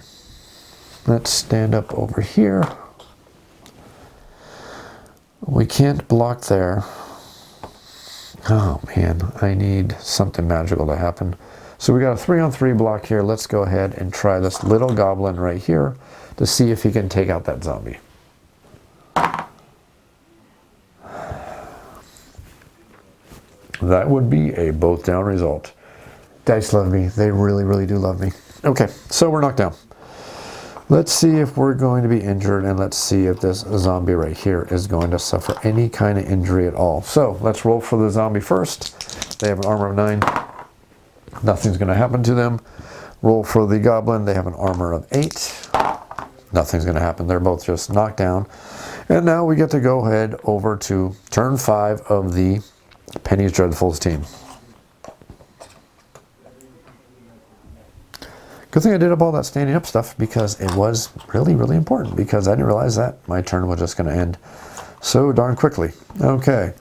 Let's stand up over here. We can't block there. Oh man, I need something magical to happen. So we got a 3-on-3 block here. Let's go ahead and try this little goblin right here to see if he can take out that zombie. That would be a both down result. Dice love me. They really, really do love me. Okay, so we're knocked down. Let's see if we're going to be injured, and let's see if this zombie right here is going to suffer any kind of injury at all. So let's roll for the zombie first. They have an armor of 9. Nothing's going to happen to them. Roll for the goblin. They have an armor of 8. Nothing's going to happen. They're both just knocked down. And now we get to go ahead over to turn 5 of the Penny's Dreadfuls team. Good thing I did up all that standing up stuff, because it was really, really important, because I didn't realize that my turn was just going to end so darn quickly. Okay.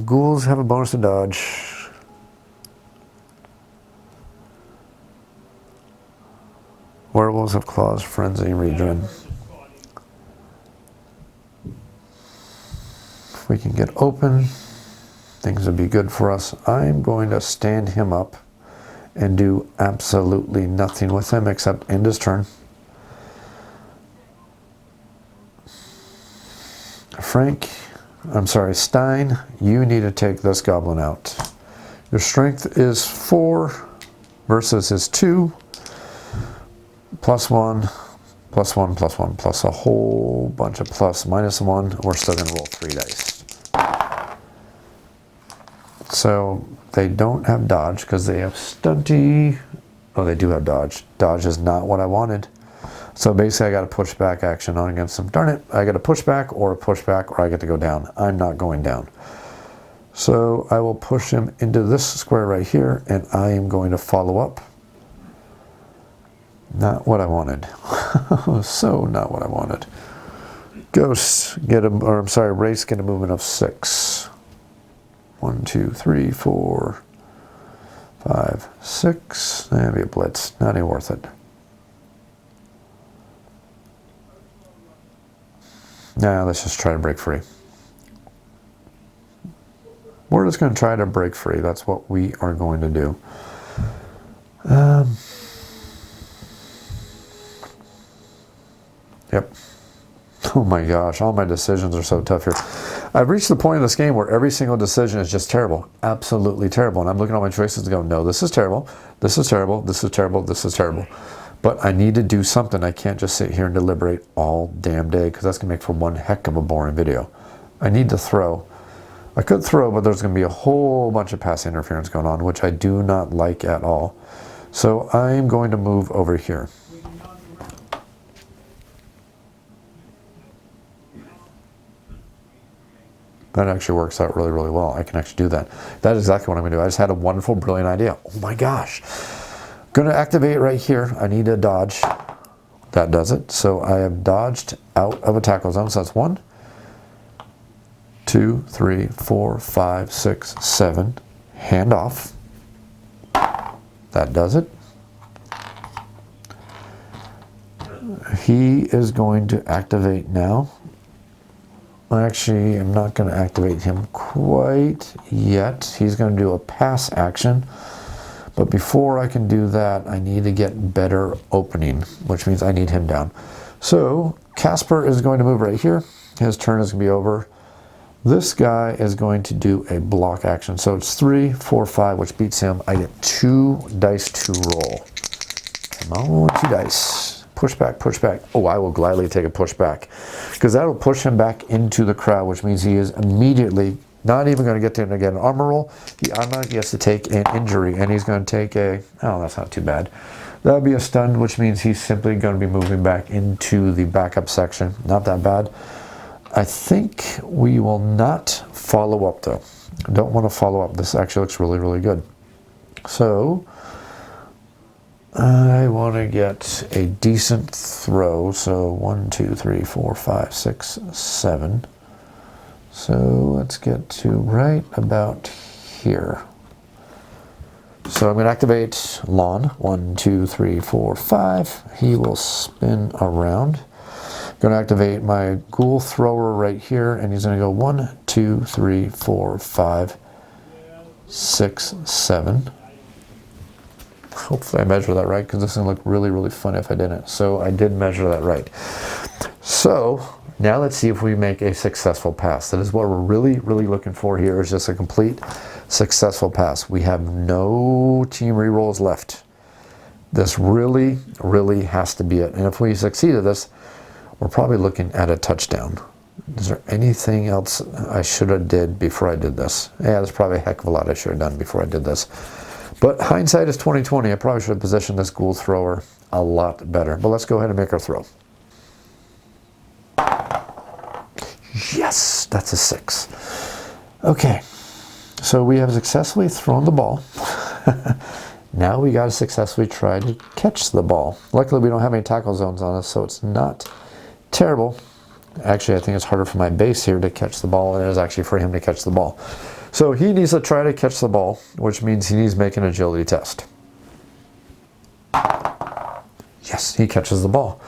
Ghouls have a bonus to dodge. Werewolves have claws, frenzy, regen. If we can get open, things would be good for us. I'm going to stand him up and do absolutely nothing with him except end his turn. Stein, you need to take this goblin out. Your strength is 4 versus his 2. +1, +1, +1, plus a whole bunch of plus -1. We're still going to roll 3 dice. So they don't have dodge because they have stunty. Oh, they do have dodge. Dodge is not what I wanted. So basically I got a pushback action on against them. Darn it, I got a pushback, or I get to go down. I'm not going down. So I will push him into this square right here, and I am going to follow up. Not what I wanted. So not what I wanted. Ghosts get a, or I'm sorry, Wraiths get a movement of 6. 1, 2, 3, 4, 5, 6. That'd be a blitz. Not even worth it. Now let's just try to break free. We're just going to try to break free. That's what we are going to do. Yep. Oh my gosh, all my decisions are so tough here. I've reached the point in this game where every single decision is just terrible. Absolutely terrible. And I'm looking at all my choices and go, no, this is terrible. This is terrible. This is terrible. This is terrible. But I need to do something. I can't just sit here and deliberate all damn day, because that's going to make for one heck of a boring video. I need to throw. I could throw, but there's going to be a whole bunch of pass interference going on, which I do not like at all. So I'm going to move over here. That actually works out really, really well. I can actually do that. That is exactly what I'm going to do. I just had a wonderful, brilliant idea. Oh my gosh. Going to activate right here. I need to dodge. That does it. So I have dodged out of a tackle zone. So that's 1, 2, 3, 4, 5, 6, 7. Hand off. That does it. He is going to activate now. Actually, I'm not going to activate him quite yet. He's going to do a pass action. But before I can do that, I need to get better opening, which means I need him down. So Casper is going to move right here. His turn is going to be over. This guy is going to do a block action. So it's 3, 4, 5, which beats him. I get 2 dice to roll. Come on, 2 dice. Push back, push back. Oh, I will gladly take a push back, because that will push him back into the crowd, which means he is immediately not even going to get to get an armor roll. He automatically has to take an injury, and he's going to take a, oh, that's not too bad. That would be a stun, which means he's simply going to be moving back into the backup section. Not that bad. I think we will not follow up, though. I don't want to follow up. This actually looks really, really good. So I want to get a decent throw. So 1, 2, 3, 4, 5, 6, 7. So let's get to right about here. So I'm going to activate Lawn. 1, 2, 3, 4, 5. He will spin around. I'm going to activate my Ghoul Thrower right here, and he's going to go 1, 2, 3, 4, 5, 6, 7. Hopefully I measure that right, because this is going to look really, really funny if I didn't. So I did measure that right. So now let's see if we make a successful pass. That is what we're really, really looking for here, is just a complete successful pass. We have no team rerolls left. This really, really has to be it. And if we succeed at this, we're probably looking at a touchdown. Is there anything else I should have did before I did this? Yeah, there's probably a heck of a lot I should have done before I did this. But hindsight is 20/20. I probably should have positioned this Ghoul Thrower a lot better. But let's go ahead and make our throw. Yes, that's a 6. Okay, so we have successfully thrown the ball. Now we got to successfully try to catch the ball. Luckily, we don't have any tackle zones on us, so it's not terrible. Actually, I think it's harder for my base here to catch the ball than it is actually for him to catch the ball. So he needs to try to catch the ball, which means he needs to make an agility test. Yes, he catches the ball.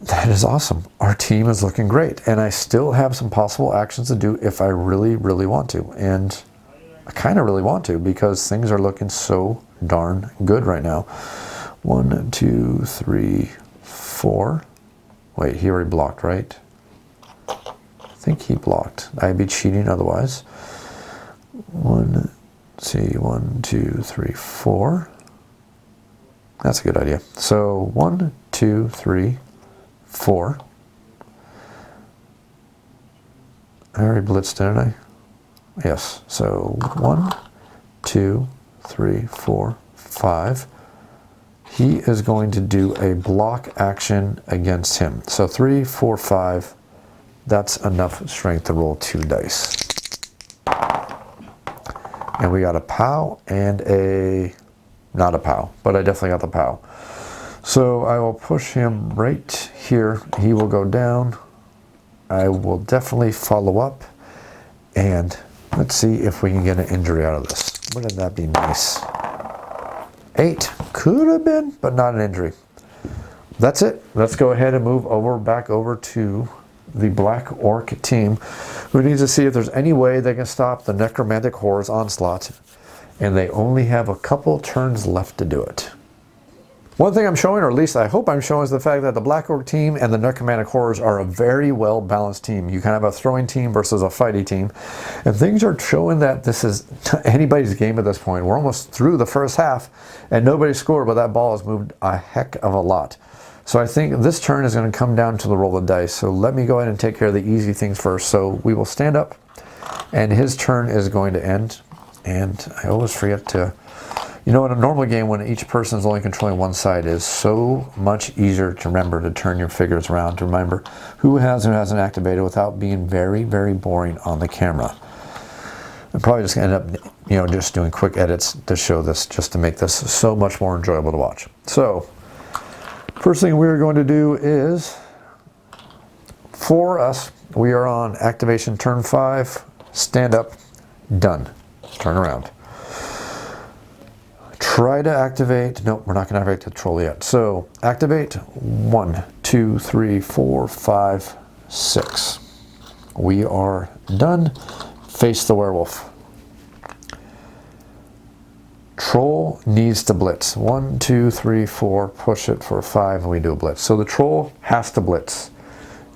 That is awesome. Our team is looking great. And I still have some possible actions to do if I really, really want to. And I kind of really want to, because things are looking so darn good right now. 1, 2, 3, 4. Wait, he already blocked, right? I think he blocked. I'd be cheating otherwise. 1, 2, 3, 4. That's a good idea. So 1, 2, 3, 4. I already blitzed, didn't I? Yes. So 1, 2, 3, 4, 5. He is going to do a block action against him. So 3, 4, 5. That's enough strength to roll 2 dice. And we got a POW and a, not a POW, but I definitely got the POW. So I will push him right here. He will go down. I will definitely follow up. And let's see if we can get an injury out of this. Wouldn't that be nice? 8. Could have been, but not an injury. That's it. Let's go ahead and move over, back over to the Black Orc team, who needs to see if there's any way they can stop the Necromantic Horrors onslaught, and they only have a couple turns left to do it. One thing I'm showing, or at least I hope I'm showing, is the fact that the Black Orc team and the Necromantic Horrors are a very well balanced team. You kind of have a throwing team versus a fighting team. And things are showing that this is anybody's game at this point. We're almost through the first half and nobody scored, but that ball has moved a heck of a lot. So I think this turn is going to come down to the roll of dice. So let me go ahead and take care of the easy things first. So we will stand up and his turn is going to end. And I always forget to... You know, in a normal game, when each person is only controlling one side, it is so much easier to remember to turn your figures around, to remember who has and who hasn't activated without being very, very boring on the camera. I'm probably just going to end up, you know, just doing quick edits to show this, just to make this so much more enjoyable to watch. So, first thing we're going to do is, for us, we are on activation turn 5, stand up, done. Turn around. Try to activate, nope, we're not going to activate the troll yet. So activate 1, 2, 3, 4, 5, 6. We are done. Face the werewolf. Troll needs to blitz. 1, 2, 3, 4, push it for 5, and we do a blitz. So the troll has to blitz.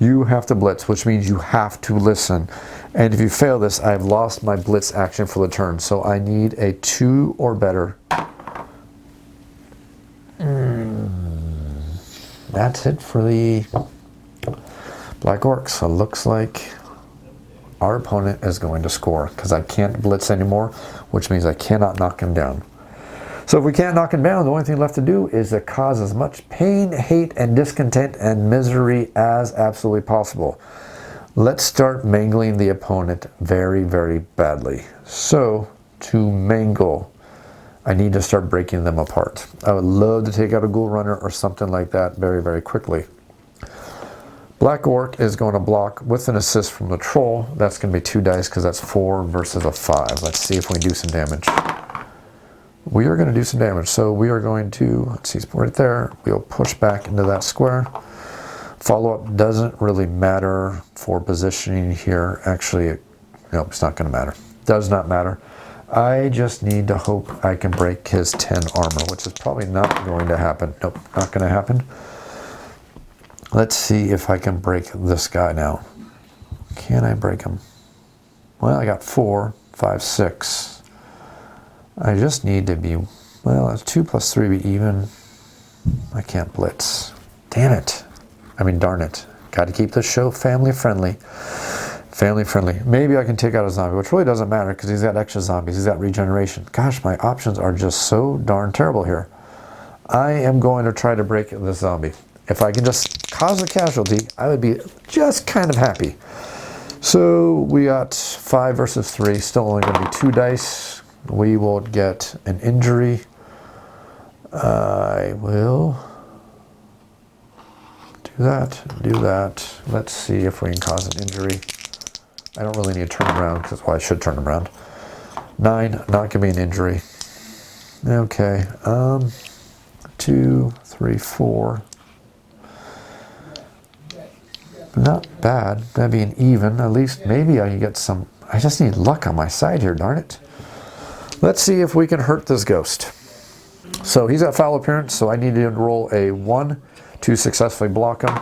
You have to blitz, which means you have to listen. And if you fail this, I've lost my blitz action for the turn. So I need a 2 or better. That's it for the Black Orcs. So it looks like our opponent is going to score because I can't blitz anymore, which means I cannot knock him down. So if we can't knock him down, the only thing left to do is to cause as much pain, hate, and discontent and misery as absolutely possible. Let's start mangling the opponent very, very badly. So to mangle, I need to start breaking them apart. I would love to take out a ghoul runner or something like that very, very quickly. Black Orc is going to block with an assist from the troll. That's going to be 2 dice because that's 4 versus a 5. Let's see if we do some damage. We are going to do some damage. So we are going to, let's see, right there. We'll push back into that square. Follow-up doesn't really matter for positioning here. Actually, nope, it's not going to matter. Does not matter. I just need to hope I can break his 10 armor, which is probably not going to happen. Nope, not going to happen. Let's see if I can break this guy now. Can I break him? Well, I got 4, 5, 6. I just need to be, well, 2 plus 3 be even. I can't blitz. Damn it. I mean, darn it. Got to keep this show family friendly. Family friendly. Maybe I can take out a zombie, which really doesn't matter because he's got extra zombies. He's got regeneration. Gosh, my options are just so darn terrible here. I am going to try to break this zombie. If I can just cause a casualty, I would be just kind of happy. So we got 5 versus 3. Still only going to be 2 dice. We will get an injury. I will do that. Let's see if we can cause an injury. I don't really need to turn him around because I should turn him around. 9, not going to be an injury. Okay. 2, 3, 4. Not bad. That'd be an even. At least maybe I can get some. I just need luck on my side here, darn it. Let's see if we can hurt this ghost. So he's got foul appearance, so I need to roll a 1 to successfully block him.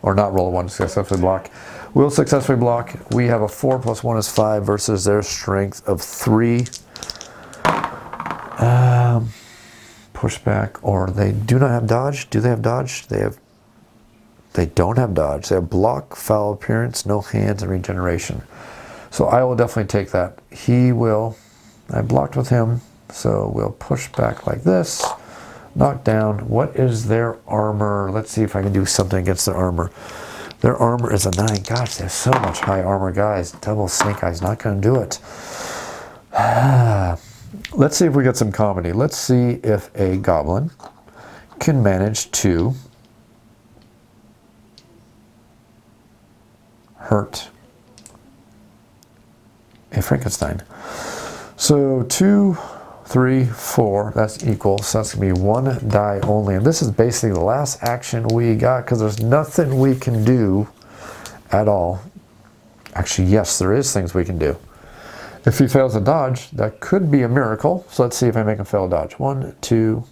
Or not roll a 1 to successfully block. We'll successfully block. We have a 4 plus 1 is 5 versus their strength of 3. Push back, or they do not have dodge. Do they have dodge? They don't have dodge. They have block, foul appearance, no hands, and regeneration. So I will definitely take that. He will. I blocked with him, so we'll push back like this. Knock down. What is their armor? Let's see if I can do something against their armor. Their armor is a 9. Gosh, they have so much high armor, guys. Double Snake Eyes not going to do it. Let's see if we get some comedy. Let's see if a goblin can manage to hurt a Frankenstein. So 2, 3, 4, that's equal. So that's going to be 1 die only. And this is basically the last action we got because there's nothing we can do at all. Actually, yes, there is things we can do. If he fails a dodge, that could be a miracle. So let's see if I make him fail a dodge. 1, 2,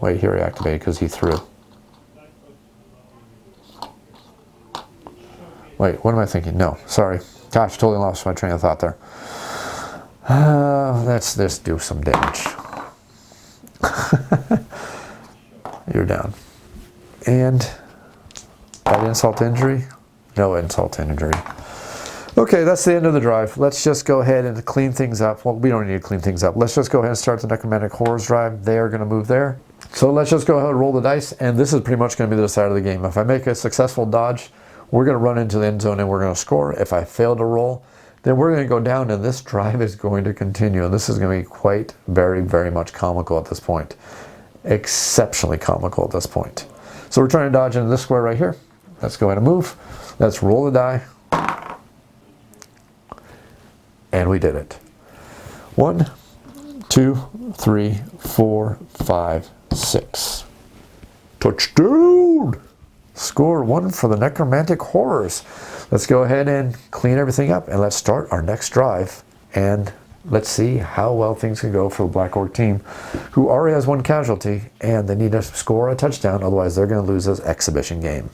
Wait, he reactivated because he threw. Wait, what am I thinking? No, sorry. Gosh, totally lost my train of thought there. Let's just do some damage. You're down. And that insult to injury? No insult to injury. Okay, that's the end of the drive. Let's just go ahead and clean things up. Well, we don't need to clean things up. Let's just go ahead and start the Necromantic Horrors drive. They are going to move there. So let's just go ahead and roll the dice, and this is pretty much going to be the side of the game. If I make a successful dodge, we're going to run into the end zone and we're going to score. If I fail to roll, then we're going to go down, and this drive is going to continue. And this is going to be quite, very, very much comical at this point. Exceptionally comical at this point. So we're trying to dodge into this square right here. Let's go ahead and move. Let's roll the die. And we did it. 1, 2, 3, 4, 5, 6. Touchdown! Score 1 for the Necromantic Horrors. Let's go ahead and clean everything up, and let's start our next drive. And let's see how well things can go for the Black Orc team, who already has 1 casualty, and they need to score a touchdown, otherwise they're going to lose this exhibition game.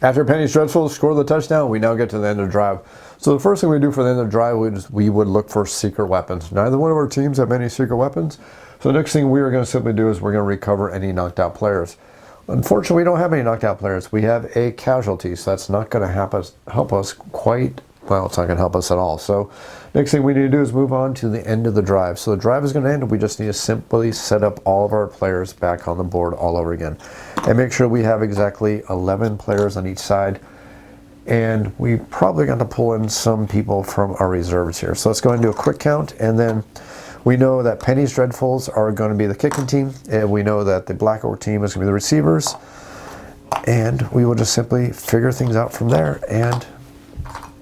After Penny's Dreadful score the touchdown, we now get to the end of the drive. So the first thing we do for the end of the drive is we would look for secret weapons. Neither one of our teams have any secret weapons, so the next thing we are going to simply do is we're going to recover any knocked out players. Unfortunately, we don't have any knocked out players. We have a casualty, so that's not going to help us quite, well, it's not going to help us at all. So next thing we need to do is move on to the end of the drive. So the drive is going to end. We just need to simply set up all of our players back on the board all over again. And make sure we have exactly 11 players on each side. And we probably got to pull in some people from our reserves here. So let's go ahead and do a quick count, and then we know that Penny's Dreadfuls are going to be the kicking team, and we know that the Black Orc team is going to be the receivers, and we will just simply figure things out from there, and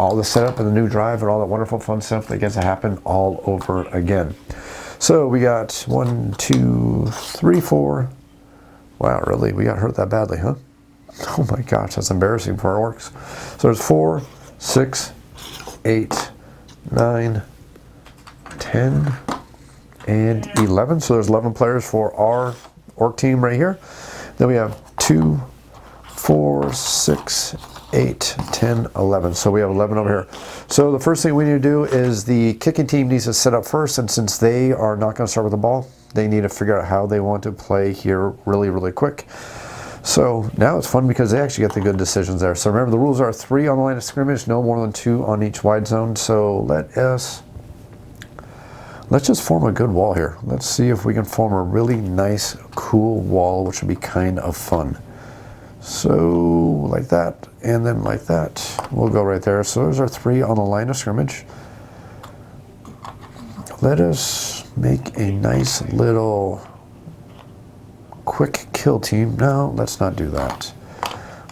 all the setup and the new drive and all that wonderful fun stuff that gets to happen all over again. So we got 1, 2, 3, 4. Wow, really? We got hurt that badly, huh? Oh my gosh, that's embarrassing for our orcs. So there's 4, 6, 8, 9, 10, and 11. So there's 11 players for our orc team right here. Then we have 2, 4, 6, 8, 10, 11. So we have 11 over here. So the first thing we need to do is the kicking team needs to set up first, and since they are not going to start with the ball, they need to figure out how they want to play here really, really quick. So now it's fun because they actually get the good decisions there. So remember, the rules are 3 on the line of scrimmage, no more than 2 on each wide zone. So let's just form a good wall here. Let's see if we can form a really nice, cool wall, which would be kind of fun. So like that, and then like that. We'll go right there. So those are 3 on the line of scrimmage. Let us make a nice little quick kill team. No, let's not do that.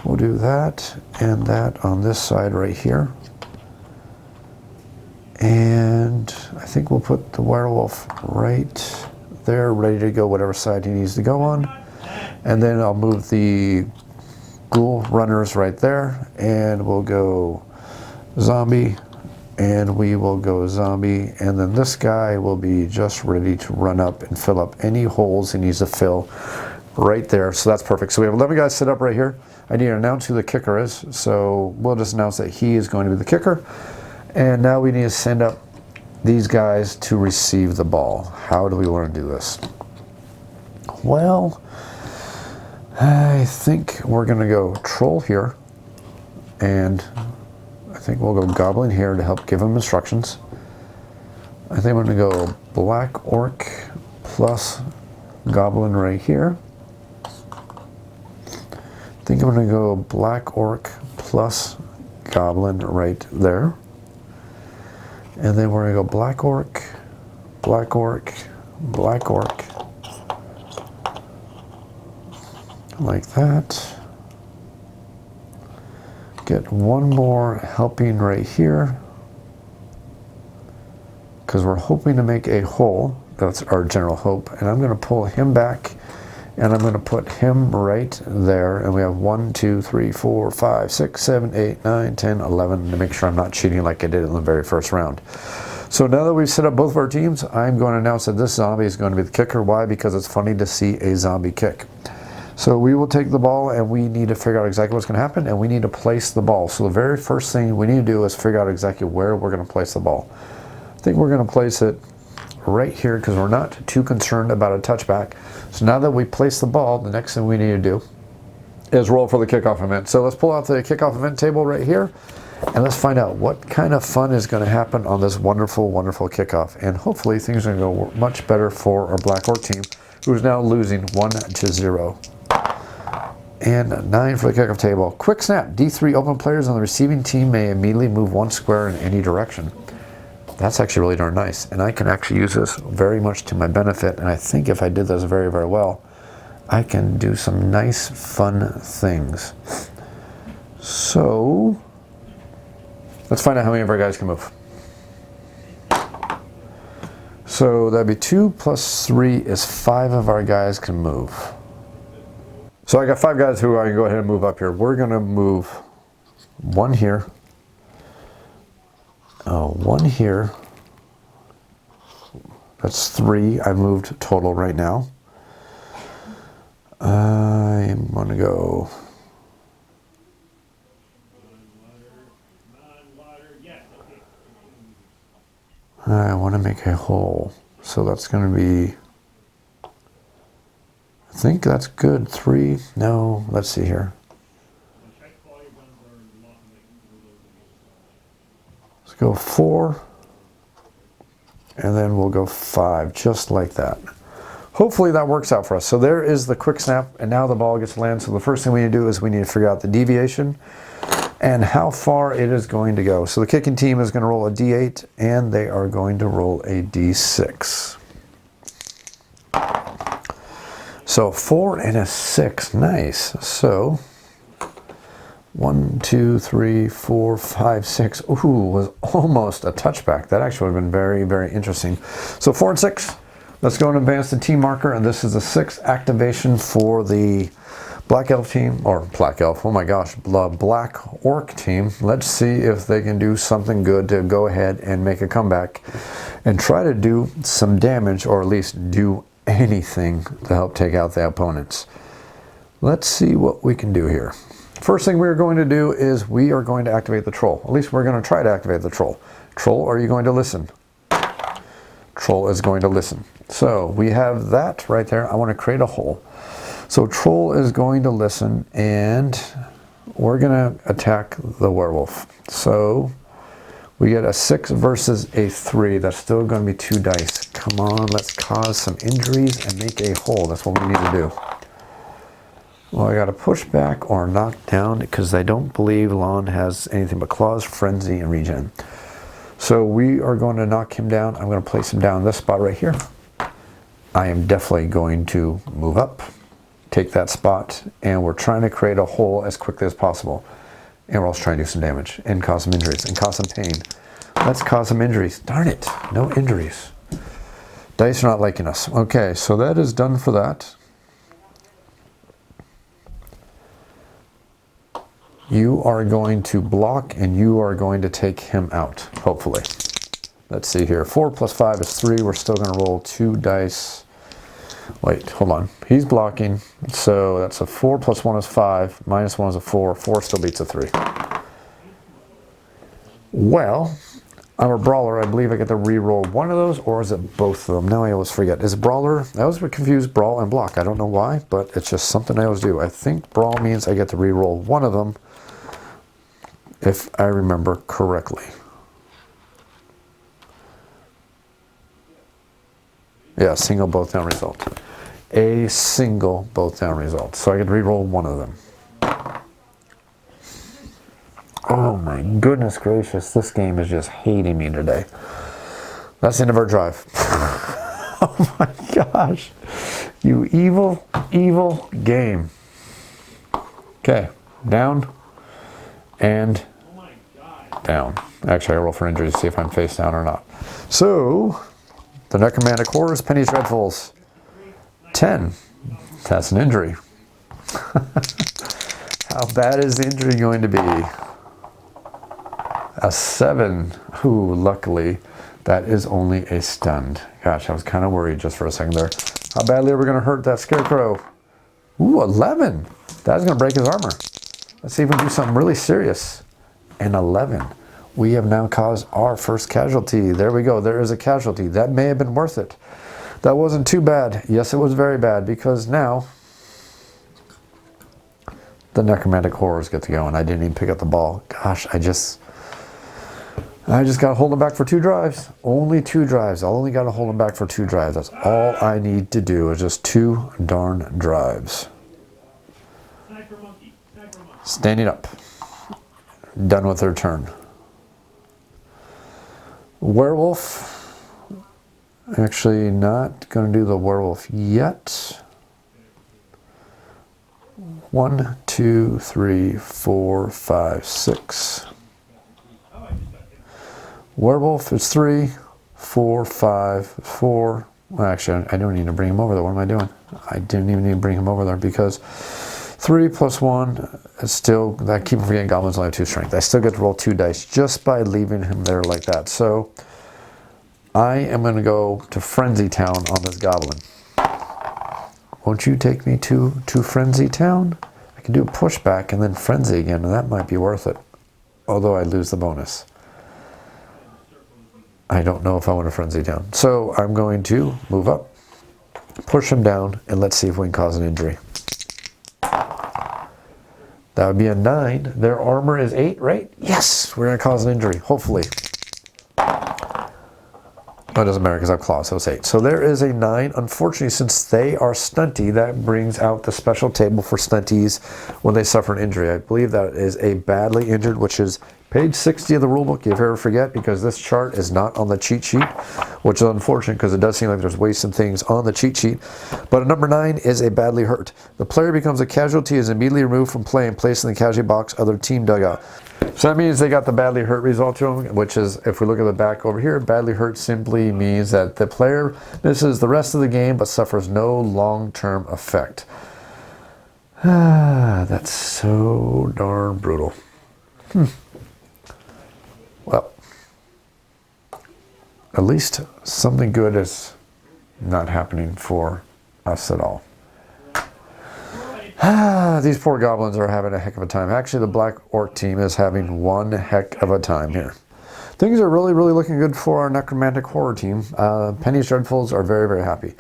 We'll do that and that on this side right here. And I think we'll put the werewolf right there, ready to go whatever side he needs to go on. And then I'll move the ghoul runners right there, and we'll go zombie, and we will go zombie, and then this guy will be just ready to run up and fill up any holes he needs to fill right there. So that's perfect. So we have 11 guys set up right here. I need to announce who the kicker is, so we'll just announce that he is going to be the kicker. And now we need to send up these guys to receive the ball. How do we want to do this? Well, I think we're going to go troll here, and I think we'll go goblin here to help give him instructions. I think I'm going to go black orc plus goblin right here. I think I'm going to go black orc plus goblin right there. And then we're going to go black orc, black orc, black orc. Like that. Get one more helping right here, because we're hoping to make a hole. That's our general hope. And I'm going to pull him back, and I'm going to put him right there. And we have 1, 2, 3, 4, 5, 6, 7, 8, 9, 10, 11 to make sure I'm not cheating like I did in the very first round. So now that we've set up both of our teams, I'm going to announce that this zombie is going to be the kicker. Why? Because it's funny to see a zombie kick. So we will take the ball and we need to figure out exactly what's going to happen, and we need to place the ball. So the very first thing we need to do is figure out exactly where we're going to place the ball. I think we're going to place it right here because we're not too concerned about a touchback. So now that we place the ball, the next thing we need to do is roll for the kickoff event. So let's pull out the kickoff event table right here, and let's find out what kind of fun is going to happen on this wonderful, wonderful kickoff. And hopefully things are going to go much better for our Black Orc team, who's now losing 1-0. And 9 for the kickoff table. Quick snap. D3 open players on the receiving team may immediately move 1 square in any direction. That's actually really darn nice. And I can actually use this very much to my benefit. And I think if I did this very, very well, I can do some nice, fun things. So let's find out how many of our guys can move. So that'd be 2 plus 3 is 5 of our guys can move. So I got 5 guys who I can go ahead and move up here. We're going to move 1 here, 1 here. That's 3 I moved total right now. I'm going to go. I want to make a hole. So that's going to be. I think that's good. 3. No, let's see here. Let's go 4. And then we'll go 5, just like that. Hopefully that works out for us. So there is the quick snap, and now the ball gets landed. So the first thing we need to do is we need to figure out the deviation and how far it is going to go. So the kicking team is going to roll a D8, and they are going to roll a D6. So 4 and a 6, nice. So 1, 2, 3, 4, 5, 6. Ooh, was almost a touchback. That actually would have been very, very interesting. So 4 and 6. Let's go and advance the team marker, and this is the 6th activation for the Black Elf team, or Black Elf, oh my gosh, Black Orc team. Let's see if they can do something good to go ahead and make a comeback and try to do some damage, or at least do anything to help take out the opponents. Let's see what we can do here. First thing we're going to do is we are going to activate the troll. At least we're going to try to activate the troll. Troll, are you going to listen? Troll is going to listen. So we have that right there. I want to create a hole. So Troll is going to listen, and we're going to attack the werewolf. So we get a 6 versus a 3. That's still going to be 2 dice. Come on, let's cause some injuries and make a hole. That's what we need to do. Well, I got to push back or knock down because I don't believe Lon has anything but claws, frenzy, and regen. So we are going to knock him down. I'm going to place him down in this spot right here. I am definitely going to move up, take that spot, and we're trying to create a hole as quickly as possible. And we're also trying to do some damage and cause some injuries and cause some pain. Let's cause some injuries. Darn it, no injuries. Dice are not liking us. Okay, so that is done for that. You are going to block, and you are going to take him out, hopefully. Let's see here. 4 plus 5 is 3. We're still going to roll 2 dice. Wait, hold on. He's blocking, so that's a 4 plus 1 is 5. Minus 1 is a 4. 4 still beats a 3. Well, I'm a brawler. I believe I get to re-roll one of those, or is it both of them? Now I always forget. Is it brawler? I always confuse brawl and block. I don't know why, but it's just something I always do. I think brawl means I get to re-roll one of them, if I remember correctly. Yeah, single both down result. A single both down result. So I could re-roll one of them. Oh my goodness gracious, this game is just hating me today. That's the end of our drive. Oh my gosh. You evil, evil game. Okay, down and down. Actually, I roll for injury to see if I'm face down or not. So, the Necromantic Horrors, Penny Dreadfuls. 10. That's an injury. How bad is the injury going to be? A 7. Ooh, luckily, That is only a stunned. Gosh, I was kind of worried just for a second there. How badly are we going to hurt that scarecrow? Ooh, 11. That's going to break his armor. Let's see if we can do something really serious. An 11. We have now caused our first casualty. There we go. There is a casualty. That may have been worth it. That wasn't too bad. Yes, it was very bad, because now the Necromantic Horrors get to go, and I didn't even pick up the ball. Gosh, I just got to hold them back for 2 drives. Only 2 drives. I only got to hold them back for 2 drives. That's all I need to do, is just 2 darn drives. Standing up. Done with their turn. Werewolf. Actually, not going to do the werewolf yet. 1, 2, 3, 4, 5, 6. Werewolf is 3, 4, 5, 4. Well, actually, I don't need to bring him over there. What am I doing? I didn't even need to bring him over there, because 3 plus 1 is still, that keep forgetting goblins only have 2 strength. I still get to roll 2 dice just by leaving him there like that. So I am going to go to Frenzy Town on this goblin. Won't you take me to Frenzy Town? I can do a pushback and then Frenzy again, and that might be worth it. Although I lose the bonus. I don't know if I want to Frenzy Town. So I'm going to move up, push him down, and let's see if we can cause an injury. That would be a 9. Their armor is 8, right? Yes! We're going to cause an injury, hopefully. Oh, it doesn't matter because I have claws, so it's 8. So there is a 9. Unfortunately, since they are stunty, that brings out the special table for stunties when they suffer an injury. I believe that is a badly injured, which is page 60 of the rulebook, if you ever forget, because this chart is not on the cheat sheet, which is unfortunate because it does seem like there's wasted things on the cheat sheet. But a number 9 is a badly hurt. The player becomes a casualty, is immediately removed from play and placed in the casualty box of their team dugout. So that means they got the badly hurt result to them, which is, if we look at the back over here, badly hurt simply means that the player misses the rest of the game but suffers no long-term effect. That's so darn brutal. Well, at least something good is not happening for us at all. These poor goblins are having a heck of a time. Actually, the Black Orc team is having one heck of a time here. Things are really, really looking good for our Necromantic Horror team. Penny's Dreadfuls are very, very happy.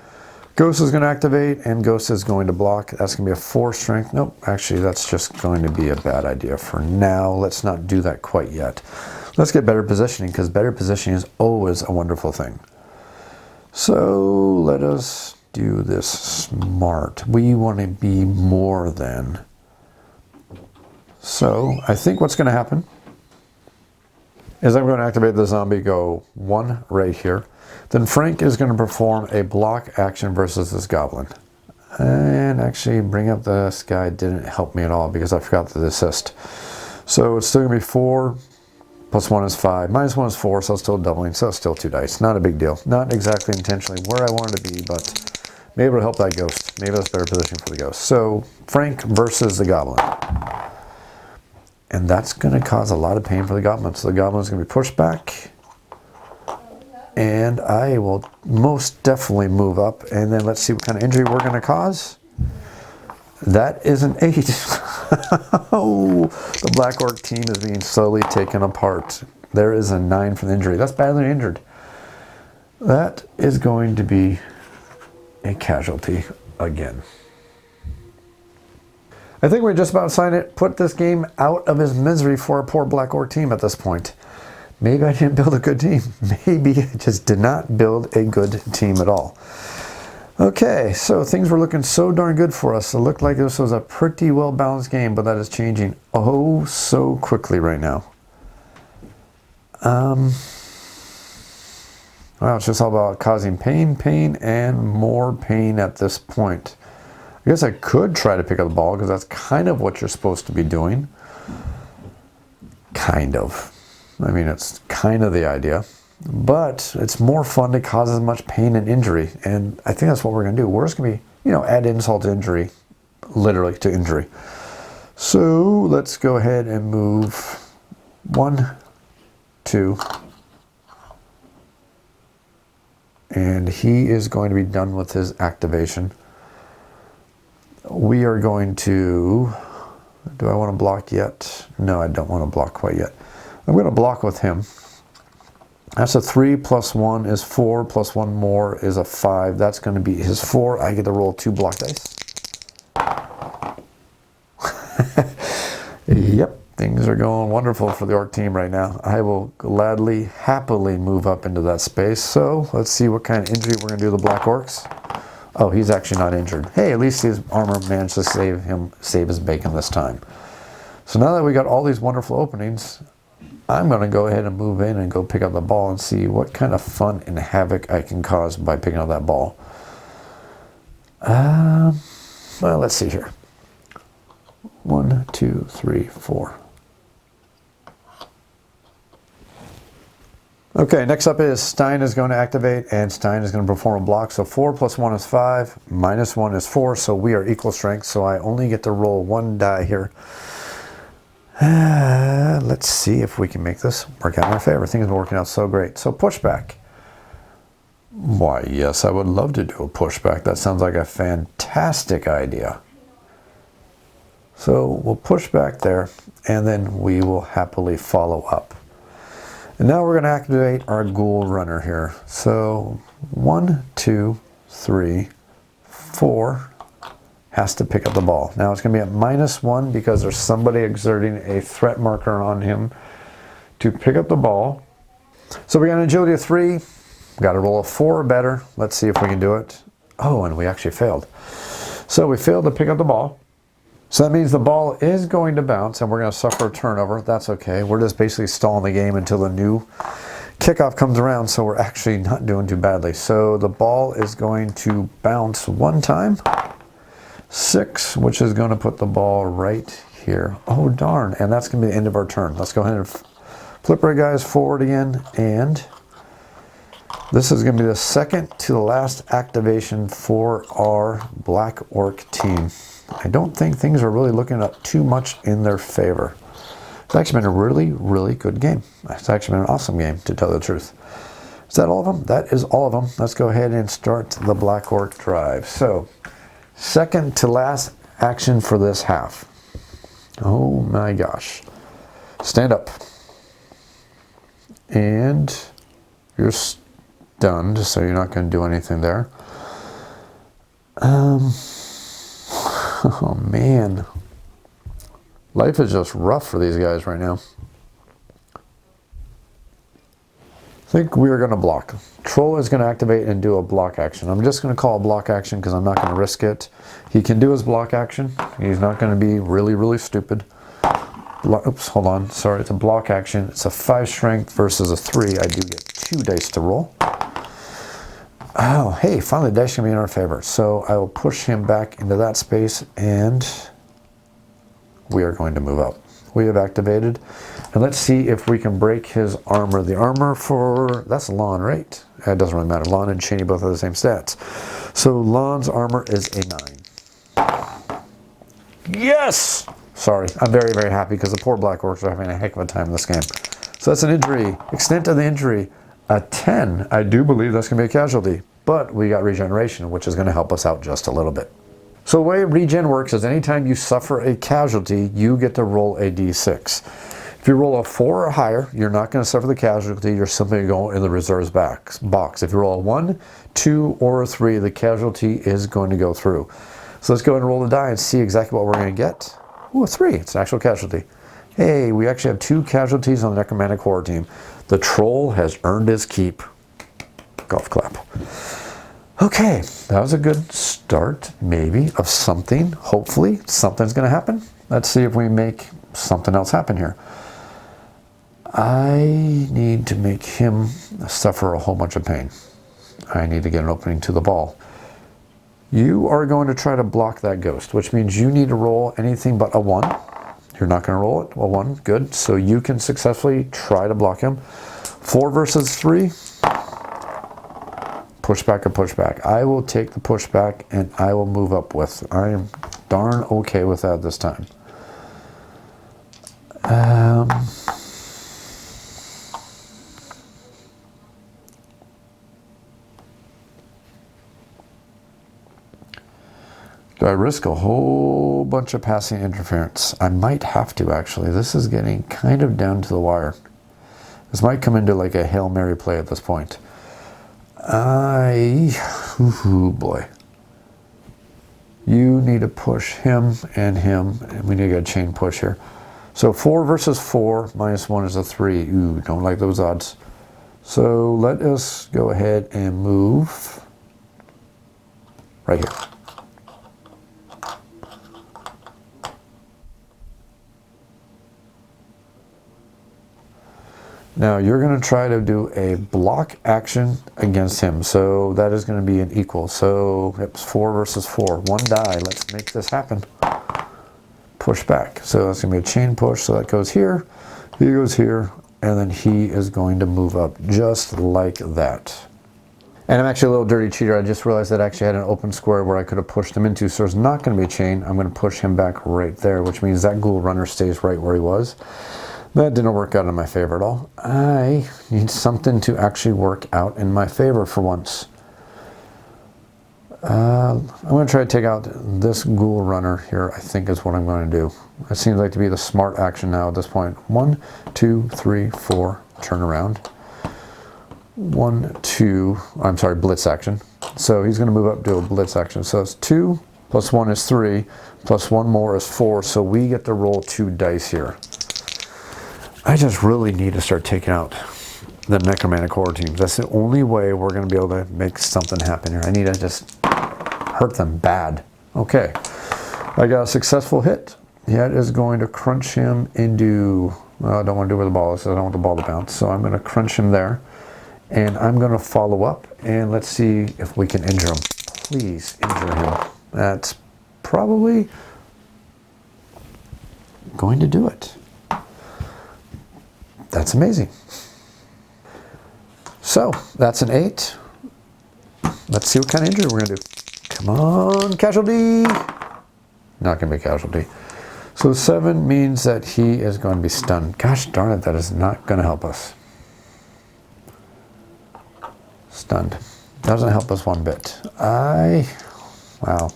Ghost is going to activate, and Ghost is going to block. That's going to be a 4 strength. Nope, actually, that's just going to be a bad idea for now. Let's not do that quite yet. Let's get better positioning, because better positioning is always a wonderful thing. So let us do this smart. We want to be more than. So I think what's going to happen is I'm going to activate the zombie, go 1 right here. Then Frank is going to perform a block action versus this goblin. And actually bring up this guy didn't help me at all because I forgot the assist. So it's still going to be 4 plus 1 is 5. Minus 1 is 4, so it's still doubling. So it's still 2 dice. Not a big deal. Not exactly intentionally where I wanted to be, but maybe it'll help that ghost. Maybe that's better position for the ghost. So Frank versus the goblin. And that's going to cause a lot of pain for the goblin. So the goblin is going to be pushed back. And I will most definitely move up. And then let's see what kind of injury we're going to cause. That is an 8. Oh, the Black Orc team is being slowly taken apart. There is a 9 for the injury. That's badly injured. That is going to be a casualty again. I think we're just about to sign it, put this game out of his misery for a poor Black Orc team at this point. Maybe I didn't build a good team. Maybe I just did not build a good team at all. Okay, so things were looking so darn good for us. It looked like this was a pretty well-balanced game, but that is changing oh so quickly right now. Well, it's just all about causing pain, and more pain at this point. I guess I could try to pick up the ball, because that's kind of what you're supposed to be doing. Kind of. I mean, it's kind of the idea. But it's more fun to cause as much pain and injury. And I think that's what we're going to do. We're just going to be, add insult to injury. Literally to injury. So let's go ahead and move 1, 2, and he is going to be done with his activation. We are going to, do I want to block yet? No, I don't want to block quite yet. I'm going to block with him. That's a 3 plus 1 is 4 plus 1 more is a 5. That's going to be his 4. I get to roll 2 block dice. Yep, things are going wonderful for the Orc team right now. I will gladly, happily move up into that space. So let's see what kind of injury we're going to do to the Black Orcs. Oh, he's actually not injured. Hey, at least his armor managed to save his bacon this time. So now that we got all these wonderful openings, I'm going to go ahead and move in and go pick up the ball and see what kind of fun and havoc I can cause by picking up that ball. Well, let's see here. 1, 2, 3, 4. Okay, next up is Stein is going to activate, and Stein is going to perform a block. So 4 plus 1 is 5, minus 1 is 4, so we are equal strength. So I only get to roll 1 die here. Let's see if we can make this work out in our favor. Things are working out so great. So pushback. Why, yes, I would love to do a pushback. That sounds like a fantastic idea. So we'll push back there, and then we will happily follow up. And now we're going to activate our ghoul runner here. So 1, 2, 3, 4 has to pick up the ball. Now it's going to be at minus 1 because there's somebody exerting a threat marker on him to pick up the ball. So we got an agility of 3. Got to roll a 4 or better. Let's see if we can do it. Oh, and we actually failed. So we failed to pick up the ball. So that means the ball is going to bounce and we're going to suffer a turnover. That's okay. We're just basically stalling the game until the new kickoff comes around, so we're actually not doing too badly. So the ball is going to bounce 1 time. 6, which is going to put the ball right here. Oh, darn. And that's going to be the end of our turn. Let's go ahead and flip our guys forward again. And this is going to be the second to the last activation for our Black Orc team. I don't think things are really looking up too much in their favor. It's actually been a really, really good game. It's actually been an awesome game, to tell the truth. Is that all of them? That is all of them. Let's go ahead and start the Black Orc drive. So, second to last action for this half. Oh my gosh. Stand up. And you're stunned, so you're not going to do anything there. Oh man, life is just rough for these guys right now. I think we are going to block. Troll is going to activate and do a block action. I'm just going to call a block action because I'm not going to risk it. He can do his block action. He's not going to be really, really stupid. Oops, hold on. Sorry, it's a block action. It's a 5 strength versus a 3. I do get 2 dice to roll. Oh, hey, finally the dice can be in our favor. So I will push him back into that space, and we are going to move up. We have activated. And let's see if we can break his armor. The armor for, that's Lon, right? It doesn't really matter. Lon and Cheney both have the same stats. So Lon's armor is a 9. Yes! Sorry, I'm very, very happy because the poor Black Orcs are having a heck of a time in this game. So that's an injury. Extent of the injury. A 10, I do believe that's going to be a casualty, but we got regeneration, which is going to help us out just a little bit. So the way regen works is anytime you suffer a casualty, you get to roll a d6. If you roll a 4 or higher, you're not going to suffer the casualty, you're simply going in the reserves box. If you roll a 1, 2, or a 3, the casualty is going to go through. So let's go ahead and roll the die and see exactly what we're going to get. Ooh, a 3, it's an actual casualty. Hey, we actually have 2 casualties on the Necromantic Horror team. The troll has earned his keep. Golf clap. Okay, that was a good start, maybe, of something. Hopefully, something's going to happen. Let's see if we make something else happen here. I need to make him suffer a whole bunch of pain. I need to get an opening to the ball. You are going to try to block that ghost, which means you need to roll anything but a 1. You're not going to roll it. Well, 1, good. So you can successfully try to block him. 4 versus 3. Pushback or pushback. I will take the pushback and I will move up with. I am darn okay with that this time. Do I risk a whole bunch of passing interference? I might have to, actually. This is getting kind of down to the wire. This might come into like a Hail Mary play at this point. Oh boy. You need to push him, and we need to get a chain push here. So 4 versus 4, -1 is a 3. Ooh, don't like those odds. So let us go ahead and move right here. Now you're going to try to do a block action against him. So that is going to be an equal. So it's 4 versus 4. 1 die. Let's make this happen. Push back. So that's going to be a chain push. So that goes here. He goes here. And then he is going to move up just like that. And I'm actually a little dirty cheater. I just realized that I actually had an open square where I could have pushed him into. So there's not going to be a chain. I'm going to push him back right there, which means that ghoul runner stays right where he was. That didn't work out in my favor at all. I need something to actually work out in my favor for once. I'm going to try to take out this ghoul runner here, I think is what I'm going to do. It seems like to be the smart action now at this point. 1, 2, 3, 4, turn around. 1, 2, I'm sorry, blitz action. So he's going to move up to a blitz action. So it's 2 plus 1 is 3, plus 1 more is 4. So we get to roll 2 dice here. I just really need to start taking out the Necromantic Horror teams. That's the only way we're going to be able to make something happen here. I need to just hurt them bad. Okay, I got a successful hit. That is going to crunch him into, well, I don't want to do where the ball is, so I don't want the ball to bounce. So I'm going to crunch him there, and I'm going to follow up, and let's see if we can injure him. Please injure him. That's probably going to do it. That's amazing. So that's an 8. Let's see what kind of injury we're going to do. Come on, casualty. Not going to be a casualty. So 7 means that he is going to be stunned. Gosh darn it, that is not going to help us. Stunned. Doesn't help us one bit. Wow.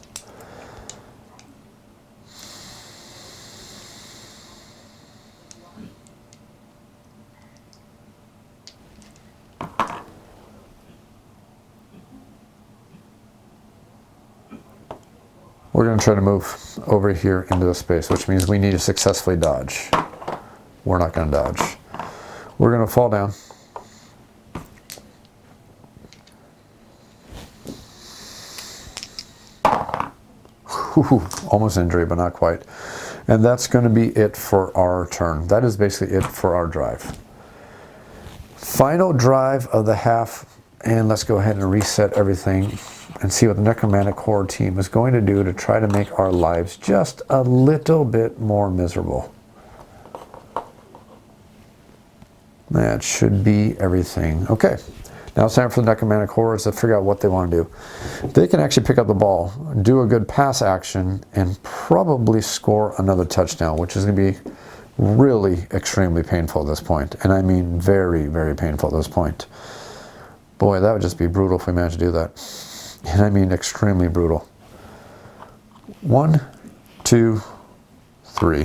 We're going to try to move over here into the space, which means we need to successfully dodge. We're not going to dodge. We're going to fall down. Almost injury, but not quite. And that's going to be it for our turn. That is basically it for our drive. Final drive of the half, and let's go ahead and reset everything and see what the Necromantic Horror team is going to do to try to make our lives just a little bit more miserable. That should be everything. Okay, now it's time for the Necromantic Horrors to figure out what they want to do. They can actually pick up the ball, do a good pass action, and probably score another touchdown, which is going to be really extremely painful at this point. And I mean very, very painful at this point. Boy, that would just be brutal if we managed to do that. And I mean extremely brutal. 1, 2, 3.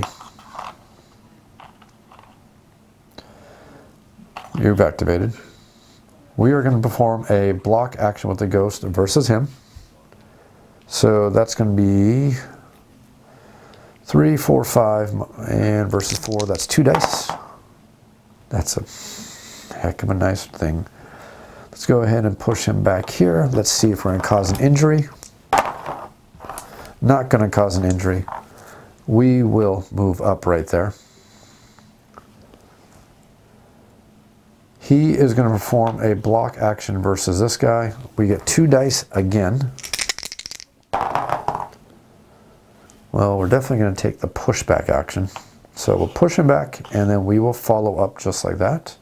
You've activated. We are going to perform a block action with the ghost versus him. So that's going to be 3, 4, 5, and versus 4. That's 2 dice. That's a heck of a nice thing. Let's go ahead and push him back here. Let's see if we're going to cause an injury. Not going to cause an injury. We will move up right there. He is going to perform a block action versus this guy. We get 2 dice again. Well, we're definitely going to take the pushback action. So we'll push him back, and then we will follow up just like that.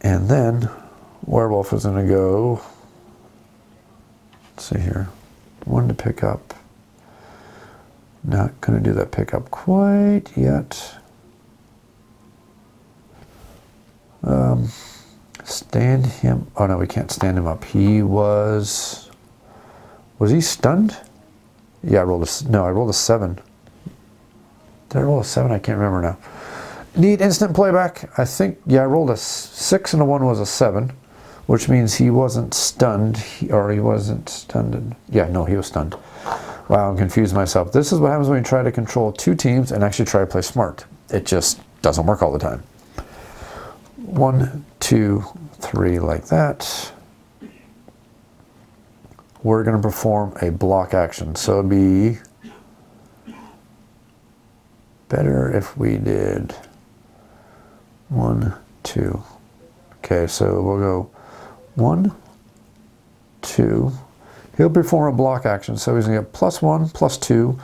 And then Werewolf is going to go, let's see here, 1 to pick up. Not going to do that pickup quite yet. Stand him, oh no, we can't stand him up. He was Was he stunned? Yeah, I rolled a, no, I rolled a 7. Did I roll a 7? I can't remember now. Need instant playback. I think, yeah, I rolled a 6 and a 1 was a 7, which means he wasn't stunned, or he wasn't stunned. Yeah, no, he was stunned. Wow, I'm confused myself. This is what happens when you try to control 2 teams and actually try to play smart. It just doesn't work all the time. 1, 2, 3 like that. We're going to perform a block action. So it'd be better if we did 1, 2. Okay, so we'll go 1, 2. He'll perform a block action, so he's going to get +1, +2,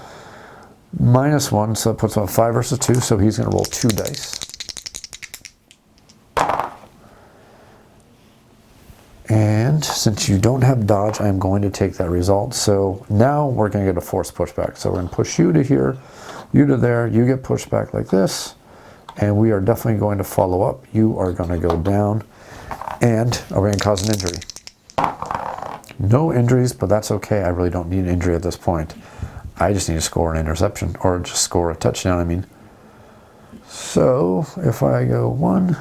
-1, so that puts him on 5 versus 2, so he's going to roll 2 dice. And since you don't have dodge, I'm going to take that result. So now we're going to get a force pushback. So we're going to push you to here, you to there, you get pushed back like this, and we are definitely going to follow up. You are going to go down, and are we going to cause an injury? No injuries, but that's okay. I really don't need an injury at this point. I just need to score an interception, or just score a touchdown, I mean. So if I go 1,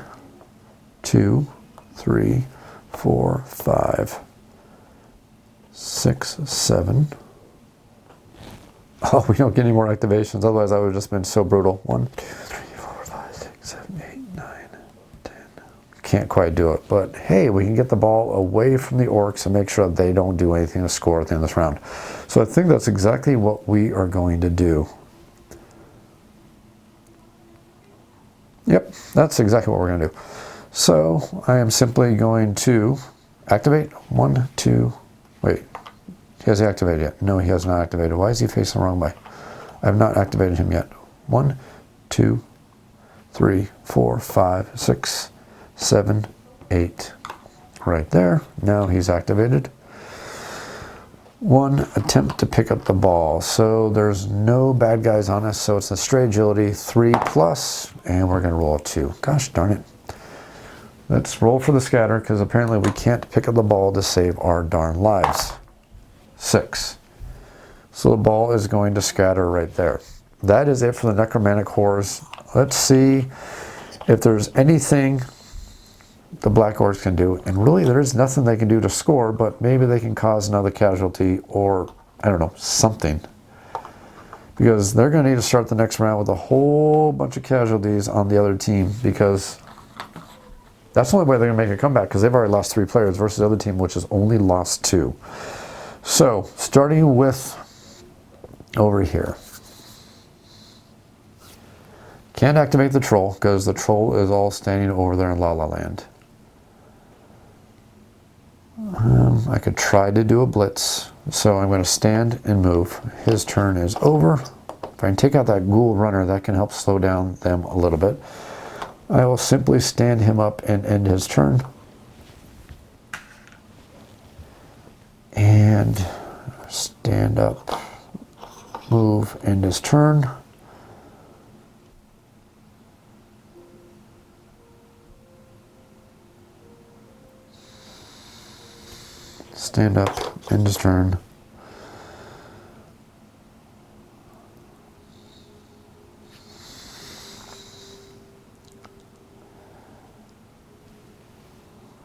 2, 3, 4, 5, 6, 7. Oh, we don't get any more activations. Otherwise, I would have just been so brutal. 1, 2, 3, 4, 5, 6, 7, 8, 9, 10. Can't quite do it. But hey, we can get the ball away from the orcs and make sure that they don't do anything to score at the end of this round. So I think that's exactly what we are going to do. Yep, that's exactly what we're going to do. So I am simply going to activate 1, 2, wait, he hasn't activated yet. No, he has not activated. Why is he facing the wrong way? I have not activated him yet. 1, 2, 3, 4, 5, 6, 7, 8. Right there. Now he's activated. 1, attempt to pick up the ball. So there's no bad guys on us, so it's a straight agility, 3+, and we're going to roll a 2. Gosh darn it. Let's roll for the scatter, because apparently we can't pick up the ball to save our darn lives. 6. So the ball is going to scatter right there. That is it for the Necromantic Horrors. Let's see if there's anything the Black Orcs can do. And really, there is nothing they can do to score, but maybe they can cause another casualty, or, I don't know, something. Because they're going to need to start the next round with a whole bunch of casualties on the other team, because that's the only way they're going to make a comeback, because they've already lost 3 players versus the other team, which has only lost 2. So, starting with over here. Can't activate the troll, because the troll is all standing over there in La La Land. I could try to do a blitz, so I'm going to stand and move. His turn is over. If I can take out that ghoul runner, that can help slow down them a little bit. I will simply stand him up and end his turn. And stand up, move, end his turn. Stand up, end his turn.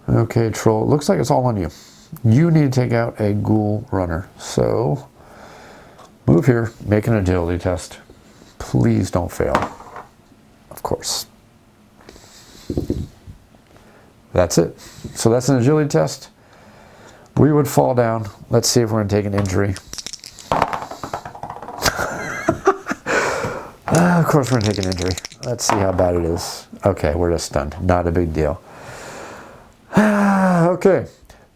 Okay, troll, looks like it's all on you. You need to take out a ghoul runner. So, move here, make an agility test. Please don't fail. Of course. That's it. So that's an agility test. We would fall down. Let's see if we're going to take an injury. Of course we're going to take an injury. Let's see how bad it is. Okay, we're just stunned. Not a big deal. Okay,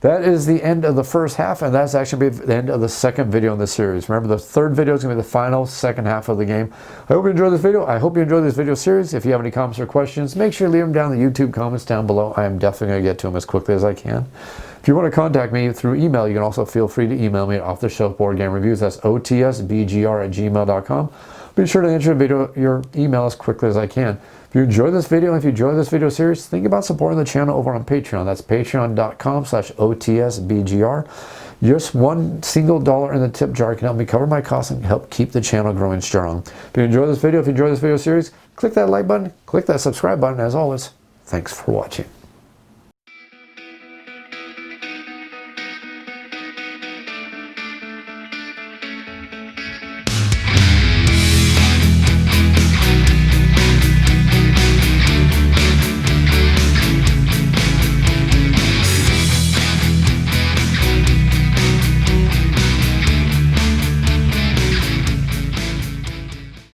that is the end of the first half, and that's actually the end of the second video in this series. Remember, the third video is going to be the final second half of the game. I hope you enjoyed this video. I hope you enjoyed this video series. If you have any comments or questions, make sure you leave them down in the YouTube comments down below. I am definitely going to get to them as quickly as I can. If you want to contact me through email, you can also feel free to email me at off-the-shelf board game reviews. That's otsbgr@gmail.com. Be sure to enter your email as quickly as I can. If you enjoyed this video, if you enjoyed this video series, think about supporting the channel over on Patreon. That's patreon.com/OTSBGR. Just $1 single in the tip jar can help me cover my costs and help keep the channel growing strong. If you enjoyed this video, if you enjoyed this video series, click that like button, click that subscribe button. As always, thanks for watching.